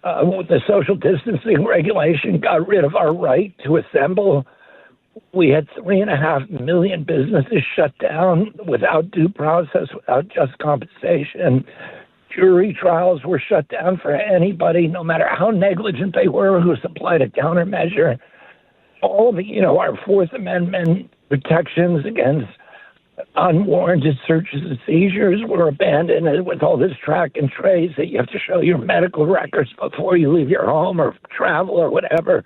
The social distancing regulation got rid of our right to assemble. We had 3.5 million businesses shut down without due process, without just compensation. Jury trials were shut down for anybody, no matter how negligent they were, who supplied a countermeasure. All of our Fourth Amendment protections against unwarranted searches and seizures were abandoned with all this track and trace that you have to show your medical records before you leave your home or travel or whatever.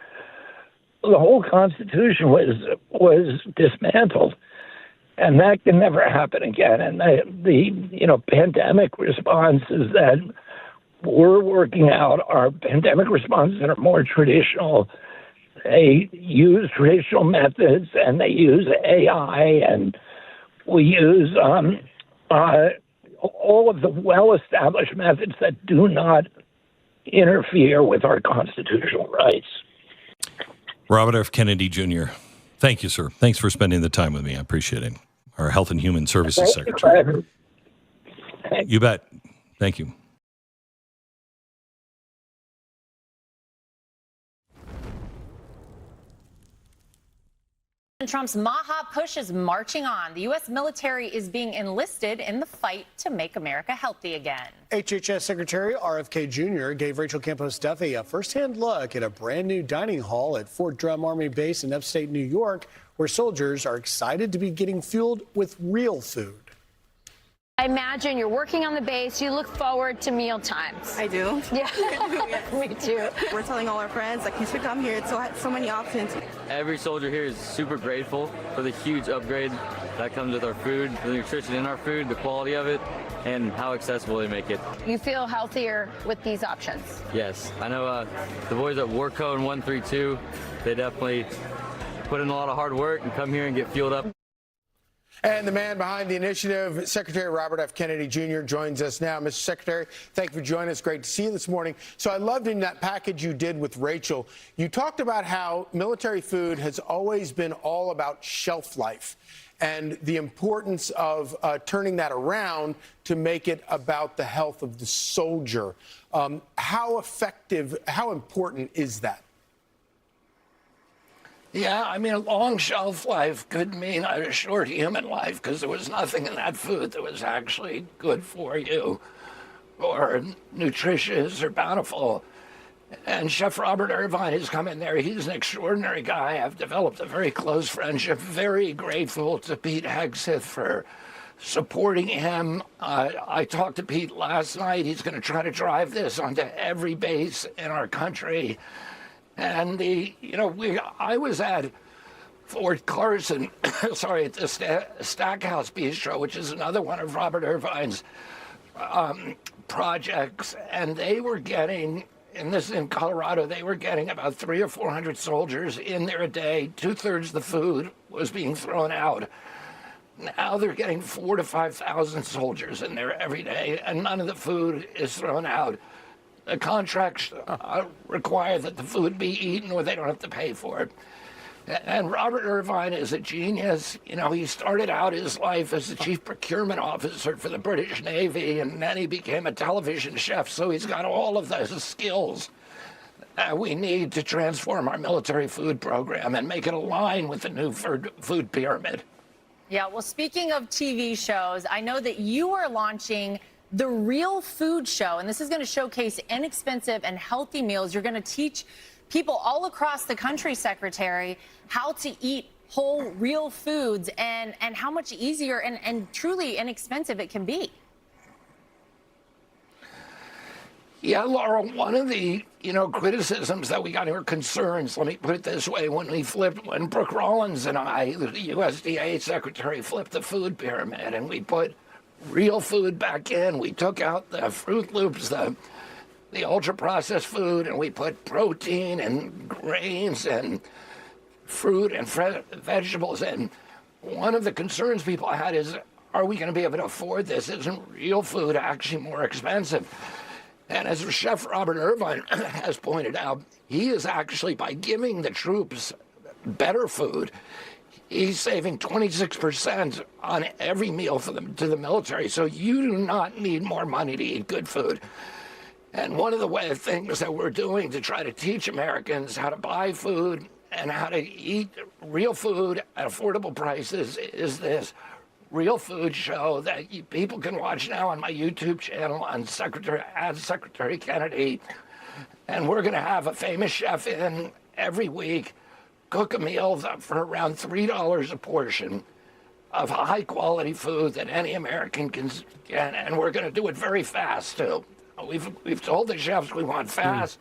The whole Constitution was dismantled, and that can never happen again. And the pandemic responses that we're working out are pandemic responses that are more traditional. They use traditional methods, and they use AI, and we use all of the well-established methods that do not interfere with our constitutional rights. Robert F. Kennedy Jr., thank you, sir. Thanks for spending the time with me. I appreciate it. Our Health and Human Services Secretary. You bet. Thank you. Trump's Maha push is marching on. The U.S. military is being enlisted in the fight to make America healthy again. HHS Secretary RFK Jr. gave Rachel Campos Duffy a firsthand look at a brand new dining hall at Fort Drum Army Base in upstate New York, where soldiers are excited to be getting fueled with real food. I imagine you're working on the base. You look forward to meal times. I do. Yeah, me too. We're telling all our friends, you should come here. It's so many options. Every soldier here is super grateful for the huge upgrade that comes with our food, the nutrition in our food, the quality of it, and how accessible they make it. You feel healthier with these options? Yes. I know the boys at Warco and 132, they definitely put in a lot of hard work and come here and get fueled up. And the man behind the initiative, Secretary Robert F. Kennedy Jr., joins us now. Mr. Secretary, thank you for joining us. Great to see you this morning. So I loved in that package you did with Rachel, you talked about how military food has always been all about shelf life and the importance of turning that around to make it about the health of the soldier. How effective, how important is that? Yeah, I mean, a long shelf life could mean a short human life because there was nothing in that food that was actually good for you or nutritious or bountiful. And Chef Robert Irvine has come in there. He's an extraordinary guy. I've developed a very close friendship. Very grateful to Pete Hegseth for supporting him. I talked to Pete last night. He's going to try to drive this onto every base in our country. And I was at Fort Carson, sorry, at the Stackhouse Bistro, which is another one of Robert Irvine's projects, and they were getting, and this is in Colorado, they were getting about 300 or 400 soldiers in there a day. 2/3 of the food was being thrown out. Now they're getting 4,000 to 5,000 soldiers in there every day, and none of the food is thrown out. The contracts require that the food be eaten or they don't have to pay for it. And Robert Irvine is a genius. You know, he started out his life as the chief procurement officer for the British Navy, and then he became a television chef. So he's got all of those skills that we need to transform our military food program and make it align with the new food pyramid. Yeah, well, speaking of TV shows, I know that you are launching The Real Food Show, and this is going to showcase inexpensive and healthy meals. You're going to teach people all across the country, Secretary, how to eat whole, real foods and how much easier and truly inexpensive it can be. Yeah, Laura, one of the, criticisms that we got, or concerns, let me put it this way, when Brooke Rollins and I, the USDA secretary, flipped the food pyramid and we put real food back in. We took out the Fruit Loops, the ultra-processed food, and we put protein and grains and fruit and vegetables in. One of the concerns people had is, are we going to be able to afford this? Isn't real food actually more expensive? And as Chef Robert Irvine has pointed out, he is actually, by giving the troops better food, he's saving 26% on every meal to the military. So you do not need more money to eat good food. And one of the things that we're doing to try to teach Americans how to buy food and how to eat real food at affordable prices is this Real Food Show that people can watch now on my YouTube channel on Secretary Kennedy. And we're going to have a famous chef in every week, cook a meal for around $3 a portion of high quality food that any American can get, and we're going to do it very fast too. We've told the chefs we want fast,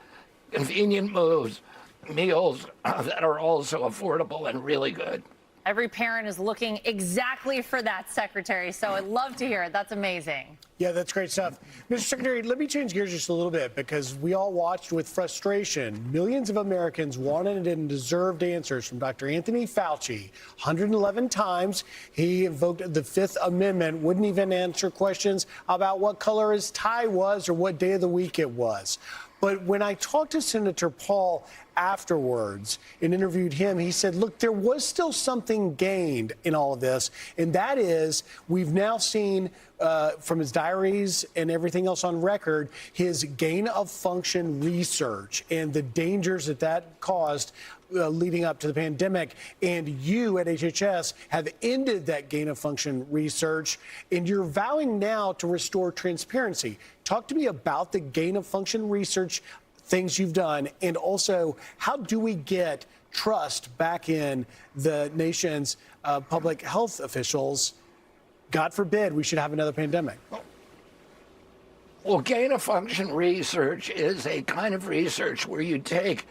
convenient meals that are also affordable and really good. Every parent is looking exactly for that, Secretary, so I'd love to hear it. That's amazing. Yeah, that's great stuff. Mr. Secretary, let me change gears just a little bit because we all watched with frustration. Millions of Americans wanted and deserved answers from Dr. Anthony Fauci. 111 times he invoked the Fifth Amendment, wouldn't even answer questions about what color his tie was or what day of the week it was. But when I talked to Senator Paul afterwards and interviewed him, he said, look, there was still something gained in all of this. And that is, we've now seen from his diaries and everything else on record, his gain of function research and the dangers that caused leading up to the pandemic. And you at HHS have ended that gain of function research, and you're vowing now to restore transparency. Talk to me about the gain of function research things you've done, and also how do we get trust back in the nation's public health officials? God forbid we should have another pandemic. Well, gain of function research is a kind of research where you take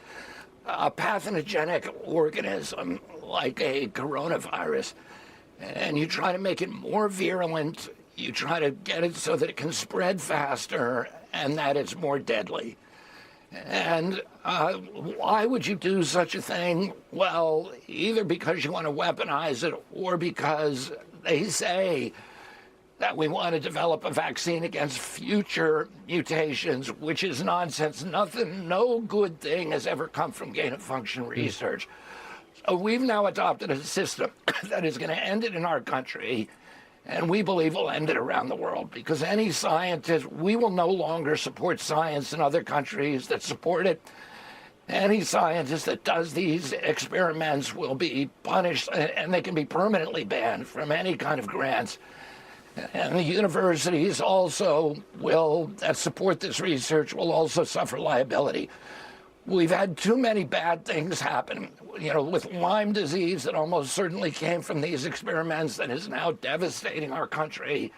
a pathogenic organism like a coronavirus and you try to make it more virulent. You try to get it so that it can spread faster and that it's more deadly. And why would you do such a thing? Well, either because you want to weaponize it or because they say that we want to develop a vaccine against future mutations, which is nonsense. No good thing has ever come from gain-of-function research. So we've now adopted a system that is going to end it in our country, and we believe will end it around the world, because any scientist, we will no longer support science in other countries that support it. Any scientist that does these experiments will be punished, and they can be permanently banned from any kind of grants. And the universities also that support this research will also suffer liability. We've had too many bad things happen, with Lyme disease that almost certainly came from these experiments that is now devastating our country.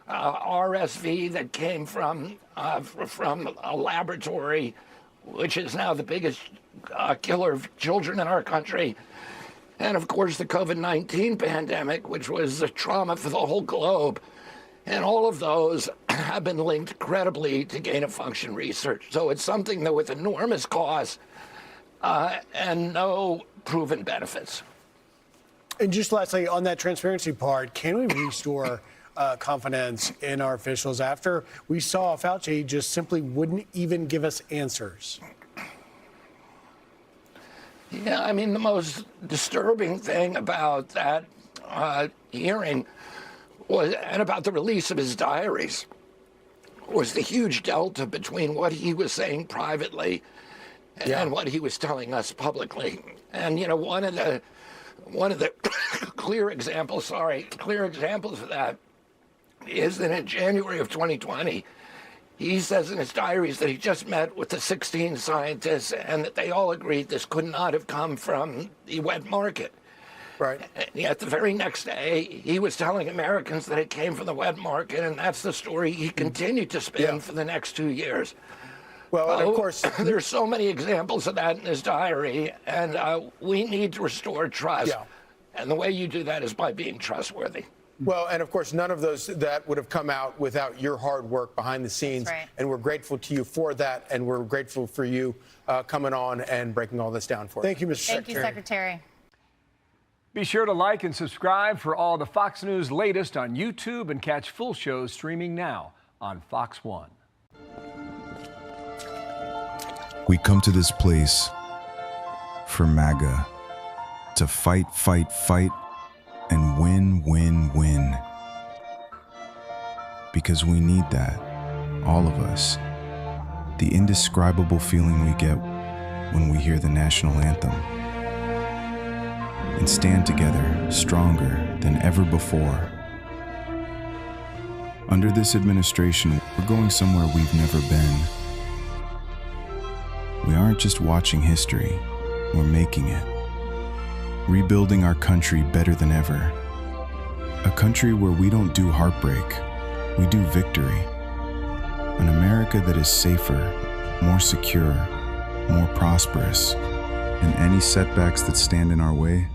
RSV that came from a laboratory, which is now the biggest killer of children in our country. And of course, the COVID-19 pandemic, which was a trauma for the whole globe. And all of those have been linked credibly to gain-of-function research. So it's something that with enormous costs and no proven benefits. And just lastly, on that transparency part, can we restore confidence in our officials after we saw Fauci just simply wouldn't even give us answers? Yeah, I mean, the most disturbing thing about that hearing and about the release of his diaries was the huge delta between what he was saying privately and what he was telling us publicly. And, one of the clear examples of that is that in January of 2020, he says in his diaries that he just met with the 16 scientists and that they all agreed this could not have come from the wet market. Right. And yet the very next day, he was telling Americans that it came from the wet market, and that's the story he continued to spin for the next 2 years. Well, and of course, there's so many examples of that in his diary, and we need to restore trust. Yeah. And the way you do that is by being trustworthy. Well, and of course, none of those that would have come out without your hard work behind the scenes. That's right. And we're grateful to you for that. And we're grateful for you coming on and breaking all this down for us. Thank you, Mr. Secretary. Thank you, Secretary. Be sure to like and subscribe for all the Fox News latest on YouTube and catch full shows streaming now on Fox 1. We come to this place for MAGA to fight, fight, fight, and win, win, win. Because we need that, all of us. The indescribable feeling we get when we hear the national anthem. And stand together, stronger than ever before. Under this administration, we're going somewhere we've never been. We aren't just watching history, we're making it. Rebuilding our country better than ever. A country where we don't do heartbreak, we do victory. An America that is safer, more secure, more prosperous. And any setbacks that stand in our way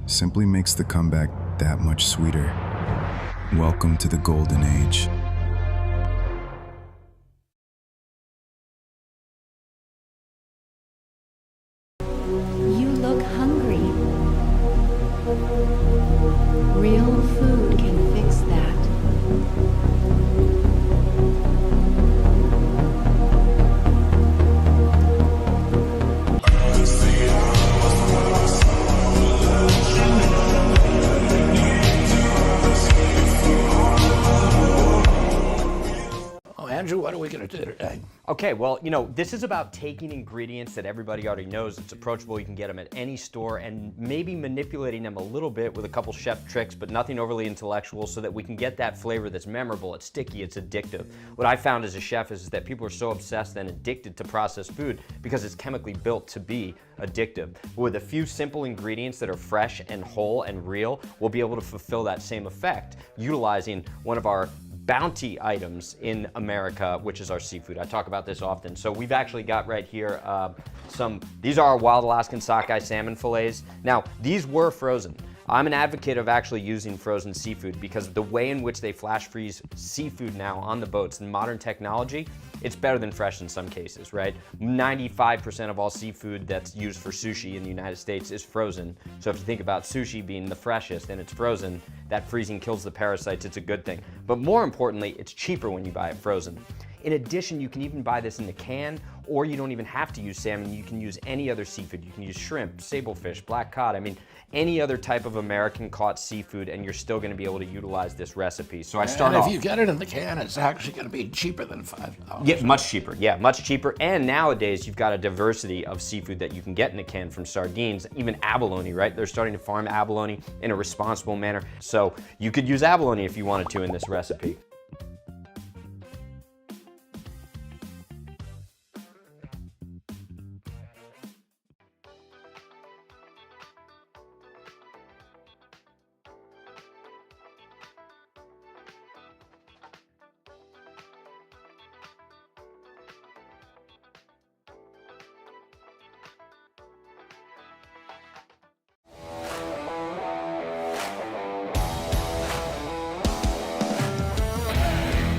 simply makes the comeback that much sweeter. Welcome to the Golden Age. You look hungry. Real food can fix that. Andrew, what are we going to do today? Okay, well, this is about taking ingredients that everybody already knows. It's approachable. You can get them at any store, and maybe manipulating them a little bit with a couple chef tricks, but nothing overly intellectual, so that we can get that flavor that's memorable, it's sticky, it's addictive. What I found as a chef is that people are so obsessed and addicted to processed food because it's chemically built to be addictive. But with a few simple ingredients that are fresh and whole and real, we'll be able to fulfill that same effect, utilizing one of our bounty items in America, which is our seafood. I talk about this often. So we've actually got right here these are our wild Alaskan sockeye salmon fillets. Now, these were frozen. I'm an advocate of actually using frozen seafood because the way in which they flash freeze seafood now on the boats and modern technology, it's better than fresh in some cases, right? 95% of all seafood that's used for sushi in the United States is frozen. So if you think about sushi being the freshest and it's frozen, that freezing kills the parasites, it's a good thing. But more importantly, it's cheaper when you buy it frozen. In addition, you can even buy this in a can, or you don't even have to use salmon. You can use any other seafood. You can use shrimp, sablefish, black cod. I mean, any other type of American caught seafood, and you're still gonna be able to utilize this recipe. So I start off. And if you get it in the can, it's actually gonna be cheaper than $5. Yeah, much cheaper. Yeah, much cheaper. And nowadays, you've got a diversity of seafood that you can get in a can, from sardines, even abalone, right? They're starting to farm abalone in a responsible manner. So you could use abalone if you wanted to in this recipe.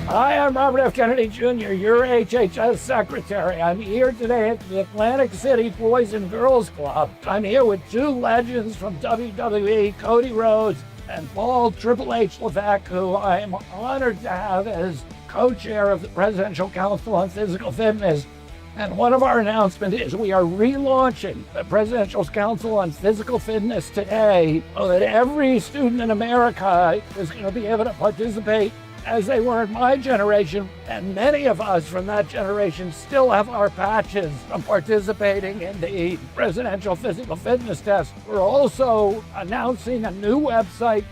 Hi, I'm Robert F. Kennedy Jr., your HHS Secretary. I'm here today at the Atlantic City Boys and Girls Club. I'm here with two legends from WWE, Cody Rhodes and Paul Triple H Levesque, who I am honored to have as co-chair of the Presidential Council on Physical Fitness. And one of our announcements is we are relaunching the Presidential Council on Physical Fitness today, so that every student in America is going to be able to participate as they were in my generation, and many of us from that generation still have our patches from participating in the Presidential Physical Fitness Test. We're also announcing a new website,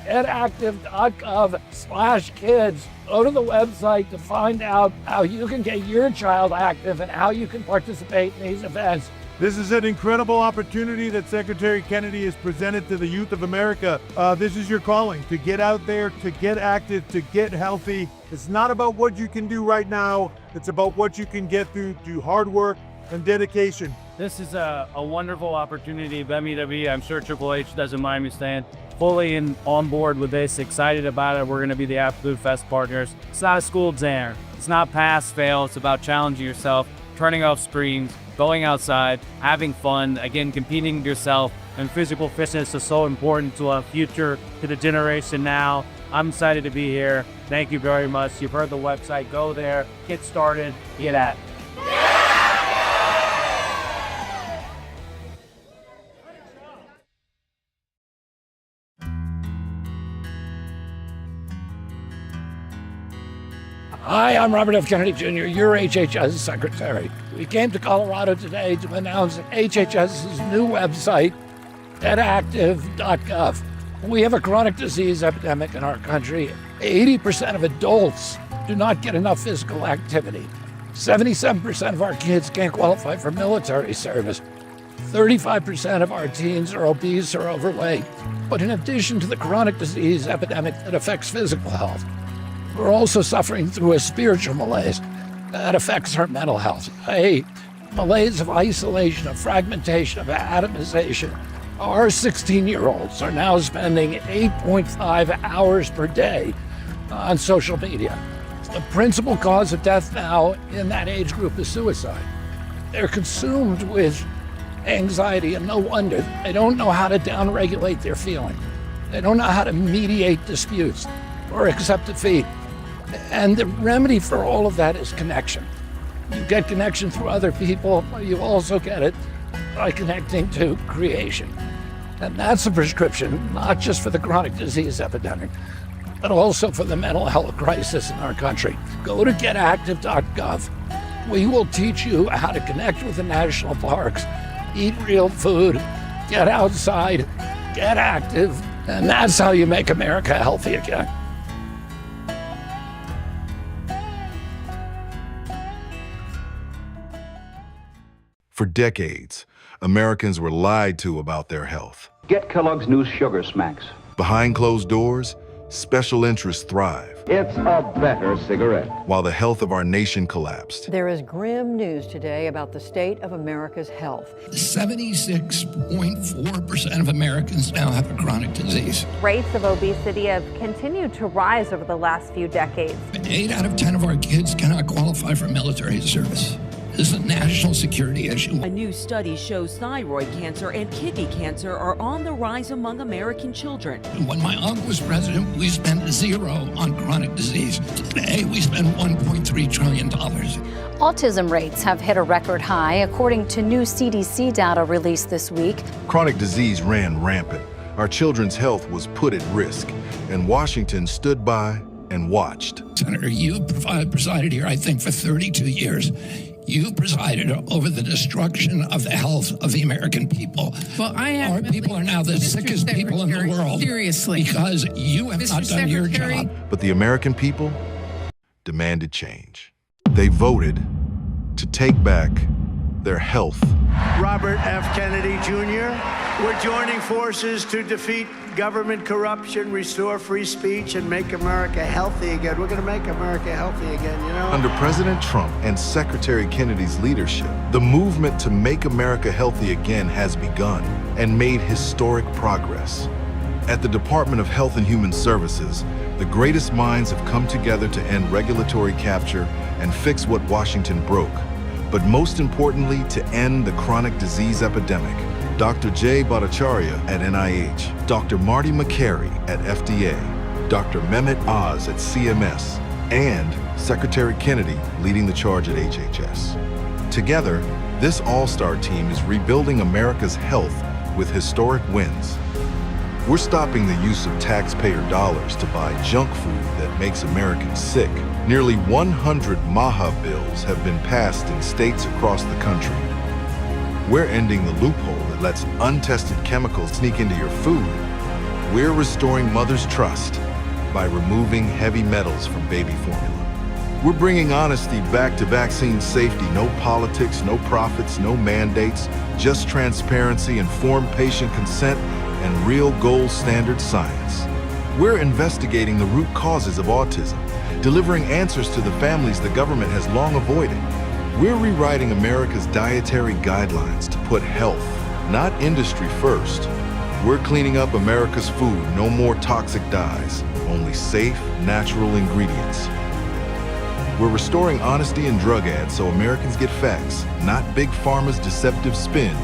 getactive.gov/kids. Go to the website to find out how you can get your child active and how you can participate in these events. This is an incredible opportunity that Secretary Kennedy has presented to the youth of America. This is your calling, to get out there, to get active, to get healthy. It's not about what you can do right now. It's about what you can get through hard work and dedication. This is a wonderful opportunity. WWE, I'm sure Triple H doesn't mind me saying, fully on board with this, excited about it. We're going to be the absolute best partners. It's not a school exam. It's not pass, fail. It's about challenging yourself, turning off screens, going outside, having fun, again, competing with yourself. And physical fitness is so important to our future, to the generation now. I'm excited to be here. Thank you very much. You've heard the website. Go there, get started, get at it. Hi, I'm Robert F. Kennedy Jr., your HHS Secretary. We came to Colorado today to announce HHS's new website, getactive.gov. We have a chronic disease epidemic in our country. 80% of adults do not get enough physical activity. 77% of our kids can't qualify for military service. 35% of our teens are obese or overweight. But in addition to the chronic disease epidemic that affects physical health, we're also suffering through a spiritual malaise that affects our mental health. A malaise of isolation, of fragmentation, of atomization. Our 16-year-olds are now spending 8.5 hours per day on social media. The principal cause of death now in that age group is suicide. They're consumed with anxiety, and no wonder. They don't know how to downregulate their feeling. They don't know how to mediate disputes or accept defeat. And the remedy for all of that is connection. You get connection through other people, but you also get it by connecting to creation. And that's the prescription, not just for the chronic disease epidemic, but also for the mental health crisis in our country. Go to getactive.gov. We will teach you how to connect with the national parks, eat real food, get outside, get active, and that's how you make America healthy again. For decades, Americans were lied to about their health. Get Kellogg's new Sugar Smacks. Behind closed doors, special interests thrive. It's a better cigarette. While the health of our nation collapsed. There is grim news today about the state of America's health. 76.4% of Americans now have a chronic disease. Rates of obesity have continued to rise over the last few decades. 8 out of 10 of our kids cannot qualify for military service. This is a national security issue. A new study shows thyroid cancer and kidney cancer are on the rise among American children. When my uncle was president, we spent $0 on chronic disease. Today, we spend $1.3 trillion. Autism rates have hit a record high, according to new CDC data released this week. Chronic disease ran rampant. Our children's health was put at risk, and Washington stood by and watched. Senator, you presided here, I think, for 32 years. You presided over the destruction of the health of the American people. Well, our people are now the sickest people in the world. Seriously. Because you have not done your job. But the American people demanded change. They voted to take back their health. Robert F. Kennedy Jr., we're joining forces to defeat government corruption, restore free speech, and make America healthy again. We're going to make America healthy again, you know? Under President Trump and Secretary Kennedy's leadership, the movement to make America healthy again has begun and made historic progress. At the Department of Health and Human Services, the greatest minds have come together to end regulatory capture and fix what Washington broke. But most importantly, to end the chronic disease epidemic. Dr. Jay Bhattacharya at NIH, Dr. Marty McCary at FDA, Dr. Mehmet Oz at CMS, and Secretary Kennedy leading the charge at HHS. Together, this all-star team is rebuilding America's health with historic wins. We're stopping the use of taxpayer dollars to buy junk food that makes Americans sick. Nearly 100 MAHA bills have been passed in states across the country. We're ending the loophole that lets untested chemicals sneak into your food. We're restoring mothers' trust by removing heavy metals from baby formula. We're bringing honesty back to vaccine safety. No politics, no profits, no mandates, just transparency, informed patient consent, and real gold standard science. We're investigating the root causes of autism, delivering answers to the families the government has long avoided. We're rewriting America's dietary guidelines to put health, not industry, first. We're cleaning up America's food. No more toxic dyes, only safe, natural ingredients. We're restoring honesty in drug ads so Americans get facts, not Big Pharma's deceptive spin.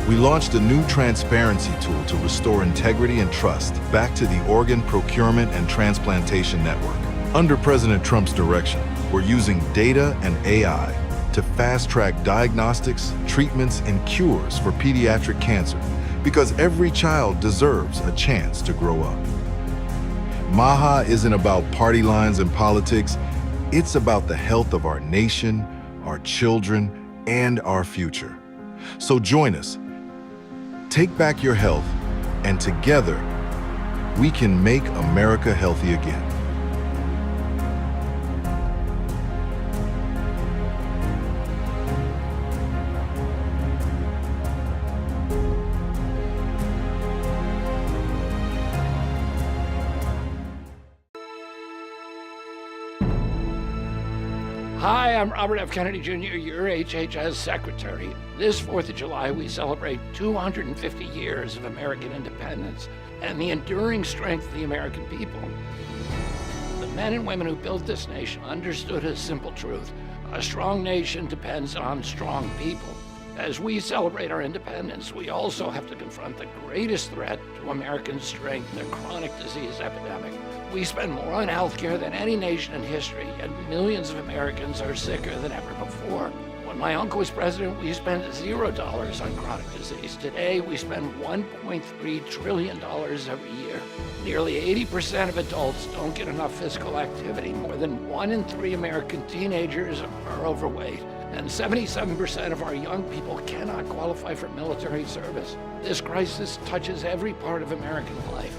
We launched a new transparency tool to restore integrity and trust back to the organ procurement and transplantation network. Under President Trump's direction, we're using data and AI to fast-track diagnostics, treatments, and cures for pediatric cancer, because every child deserves a chance to grow up. MAHA isn't about party lines and politics. It's about the health of our nation, our children, and our future. So join us. Take back your health, and together, we can make America healthy again. Hi, I'm Robert F. Kennedy Jr., your HHS Secretary. This 4th of July, we celebrate 250 years of American independence and the enduring strength of the American people. The men and women who built this nation understood a simple truth. A strong nation depends on strong people. As we celebrate our independence, we also have to confront the greatest threat to American strength, the chronic disease epidemic. We spend more on healthcare than any nation in history, and millions of Americans are sicker than ever before. When my uncle was president, we spent $0 on chronic disease. Today, we spend $1.3 trillion every year. Nearly 80% of adults don't get enough physical activity. More than 1 in 3 American teenagers are overweight, and 77% of our young people cannot qualify for military service. This crisis touches every part of American life.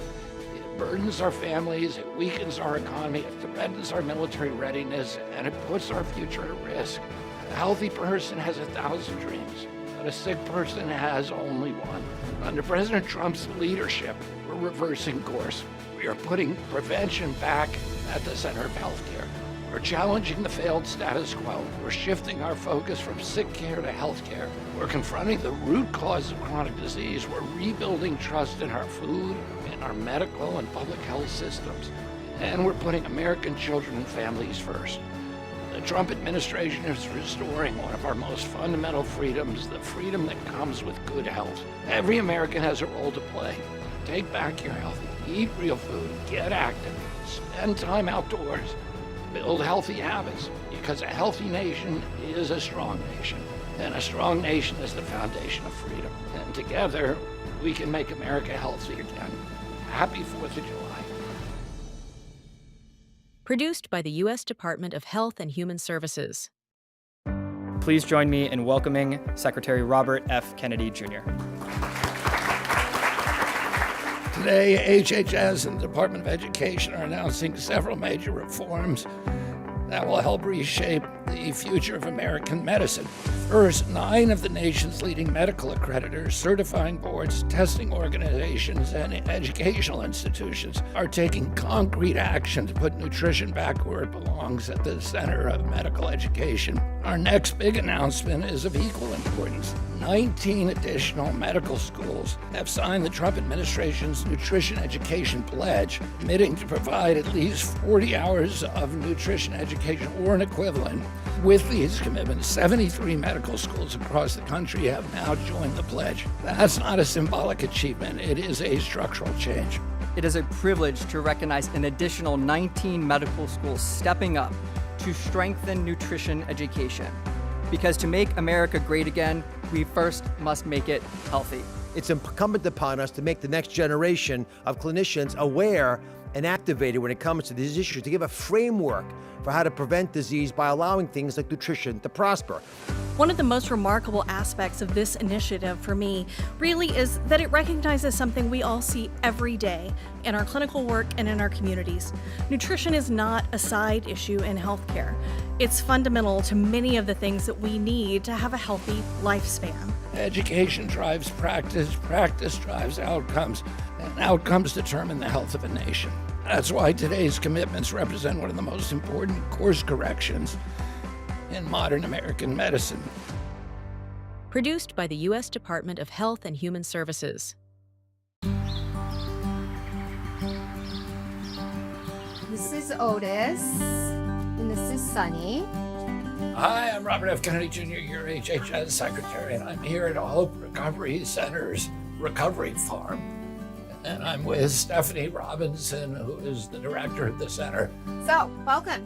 It burdens our families, it weakens our economy, it threatens our military readiness, and it puts our future at risk. A healthy person has 1,000 dreams, but a sick person has only one. Under President Trump's leadership, we're reversing course. We are putting prevention back at the center of healthcare. We're challenging the failed status quo. We're shifting our focus from sick care to health care. We're confronting the root cause of chronic disease. We're rebuilding trust in our food, in our medical and public health systems. And we're putting American children and families first. The Trump administration is restoring one of our most fundamental freedoms, the freedom that comes with good health. Every American has a role to play. Take back your health, eat real food, get active, spend time outdoors, build healthy habits, because a healthy nation is a strong nation, and a strong nation is the foundation of freedom. And together, we can make America healthy again. Happy 4th of July. Produced by the U.S. Department of Health and Human Services. Please join me in welcoming Secretary Robert F. Kennedy Jr. Today, HHS and the Department of Education are announcing several major reforms that will help reshape the future of American medicine. First, 9 of the nation's leading medical accreditors, certifying boards, testing organizations, and educational institutions are taking concrete action to put nutrition back where it belongs, at the center of medical education. Our next big announcement is of equal importance. 19 additional medical schools have signed the Trump administration's nutrition education pledge, committing to provide at least 40 hours of nutrition education or an equivalent. With these commitments, 73 medical schools across the country have now joined the pledge. That's not a symbolic achievement, it is a structural change. It is a privilege to recognize an additional 19 medical schools stepping up to strengthen nutrition education. Because to make America great again, we first must make it healthy. It's incumbent upon us to make the next generation of clinicians aware and activated when it comes to these issues, to give a framework for how to prevent disease by allowing things like nutrition to prosper. One of the most remarkable aspects of this initiative for me really is that it recognizes something we all see every day in our clinical work and in our communities. Nutrition is not a side issue in healthcare. It's fundamental to many of the things that we need to have a healthy lifespan. Education drives practice, practice drives outcomes, and outcomes determine the health of a nation. That's why today's commitments represent one of the most important course corrections in modern American medicine. Produced by the U.S. Department of Health and Human Services. This is Otis, and this is Sunny. Hi, I'm Robert F. Kennedy Jr., your HHS Secretary, and I'm here at Hope Recovery Center's Recovery Farm. And I'm with Stephanie Robinson, who is the director of the center. So, welcome.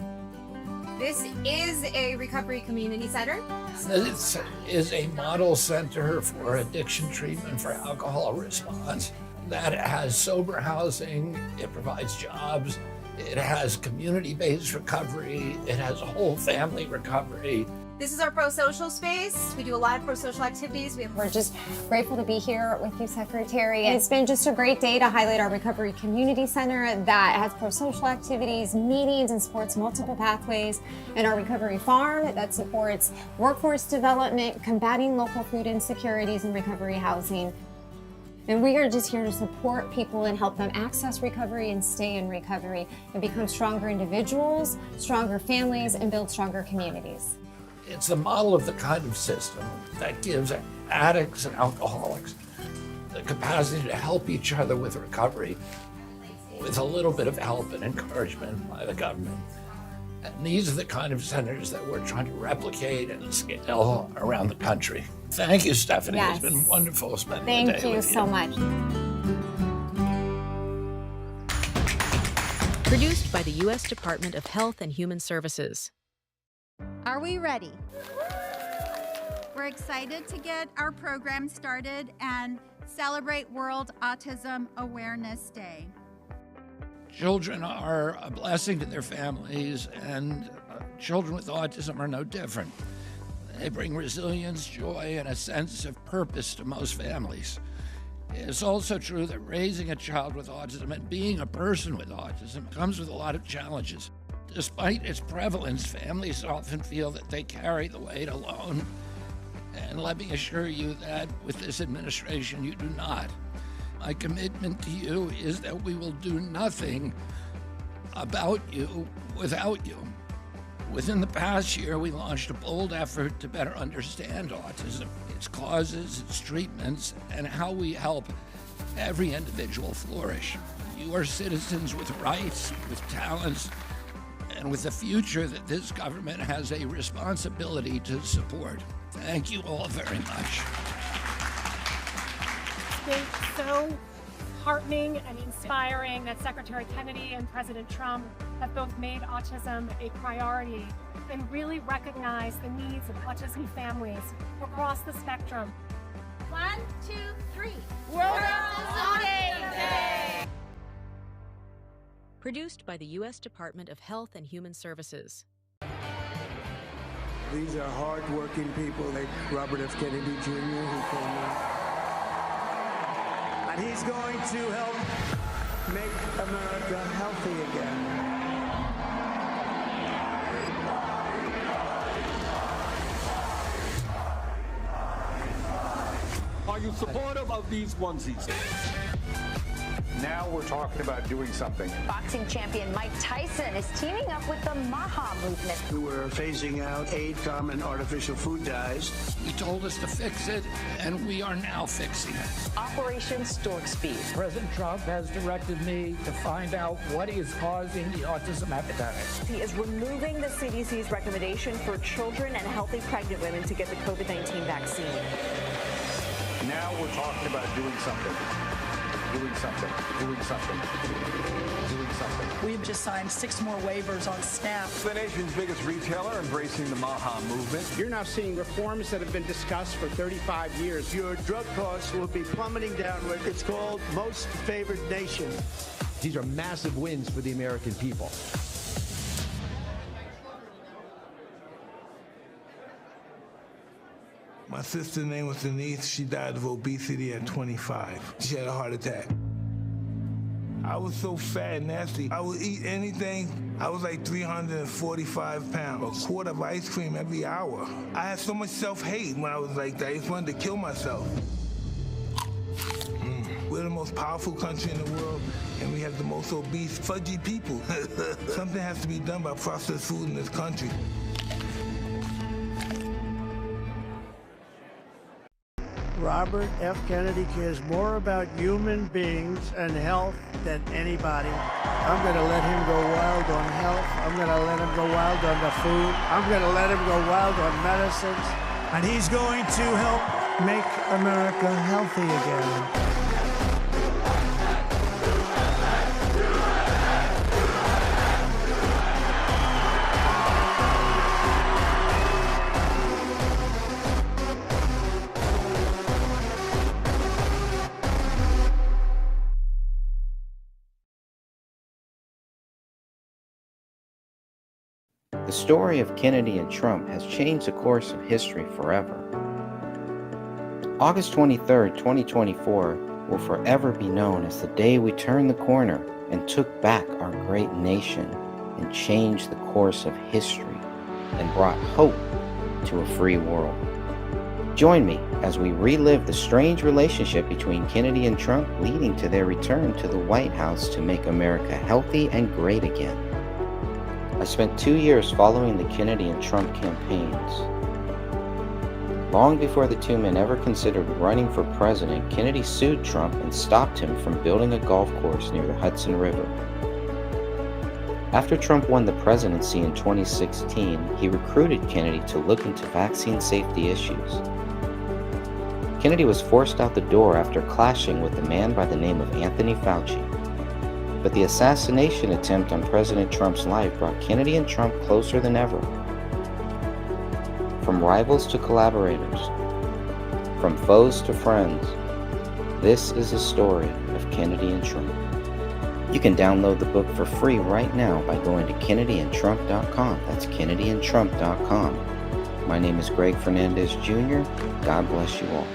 This is a recovery community center. This is a model center for addiction treatment for alcohol response that has sober housing, it provides jobs, it has community-based recovery, it has whole family recovery. This is our pro-social space. We do a lot of pro-social activities. We're just grateful to be here with you, Secretary. It's been just a great day to highlight our Recovery Community Center that has pro-social activities, meetings, and supports multiple pathways, and our Recovery Farm that supports workforce development, combating local food insecurities, and recovery housing. And we are just here to support people and help them access recovery and stay in recovery and become stronger individuals, stronger families, and build stronger communities. It's the model of the kind of system that gives addicts and alcoholics the capacity to help each other with recovery with a little bit of help and encouragement by the government. And these are the kind of centers that we're trying to replicate and scale around the country. Thank you, Stephanie. Yes. It's been wonderful spending Thank the day you with you. so much. Produced by the U.S. Department of Health and Human Services. Are we ready? We're excited to get our program started and celebrate World Autism Awareness Day. Children are a blessing to their families, and children with autism are no different. They bring resilience, joy, and a sense of purpose to most families. It's also true that raising a child with autism and being a person with autism comes with a lot of challenges. Despite its prevalence, families often feel that they carry the weight alone. And let me assure you that with this administration, you do not. My commitment to you is that we will do nothing about you without you. Within the past year, we launched a bold effort to better understand autism, its causes, its treatments, and how we help every individual flourish. You are citizens with rights, with talents, and with a future that this government has a responsibility to support. Thank you all very much. It's been so heartening and inspiring that Secretary Kennedy and President Trump have both made autism a priority and really recognize the needs of autism families across the spectrum. 1, 2, 3. World Autism Day! Produced by the U.S. Department of Health and Human Services. These are hard-working people like Robert F. Kennedy Jr. who came in. And he's going to help make America healthy again. Are you supportive of these onesies? Now we're talking about doing something. Boxing champion Mike Tyson is teaming up with the MAHA movement. We're phasing out 8 common artificial food dyes. He told us to fix it, and we are now fixing it. Operation Stork Speed. President Trump has directed me to find out what is causing the autism epidemic. He is removing the CDC's recommendation for children and healthy pregnant women to get the COVID-19 vaccine. Now we're talking about doing something. Doing something. We've just signed 6 more waivers on SNAP. The nation's biggest retailer embracing the MAHA movement. You're now seeing reforms that have been discussed for 35 years. Your drug costs will be plummeting downward. It's called Most Favored Nation. These are massive wins for the American people. My sister's name was Denise. She died of obesity at 25. She had a heart attack. I was so fat and nasty. I would eat anything. I was like 345 pounds. A quart of ice cream every hour. I had so much self-hate when I was like that. I just wanted to kill myself. We're the most powerful country in the world, and we have the most obese, fudgy people. Something has to be done about processed food in this country. Robert F. Kennedy cares more about human beings and health than anybody. I'm going to let him go wild on health. I'm going to let him go wild on the food. I'm going to let him go wild on medicines. And he's going to help make America healthy again. The story of Kennedy and Trump has changed the course of history forever. August 23, 2024 will forever be known as the day we turned the corner and took back our great nation and changed the course of history and brought hope to a free world. Join me as we relive the strange relationship between Kennedy and Trump leading to their return to the White House to make America healthy and great again. I spent 2 years following the Kennedy and Trump campaigns. Long before the two men ever considered running for president, Kennedy sued Trump and stopped him from building a golf course near the Hudson River. After Trump won the presidency in 2016, he recruited Kennedy to look into vaccine safety issues. Kennedy was forced out the door after clashing with a man by the name of Anthony Fauci. But the assassination attempt on President Trump's life brought Kennedy and Trump closer than ever. From rivals to collaborators, from foes to friends, this is the story of Kennedy and Trump. You can download the book for free right now by going to kennedy&trump.com. That's kennedy&trump.com. My name is Greg Fernandez Jr. God bless you all.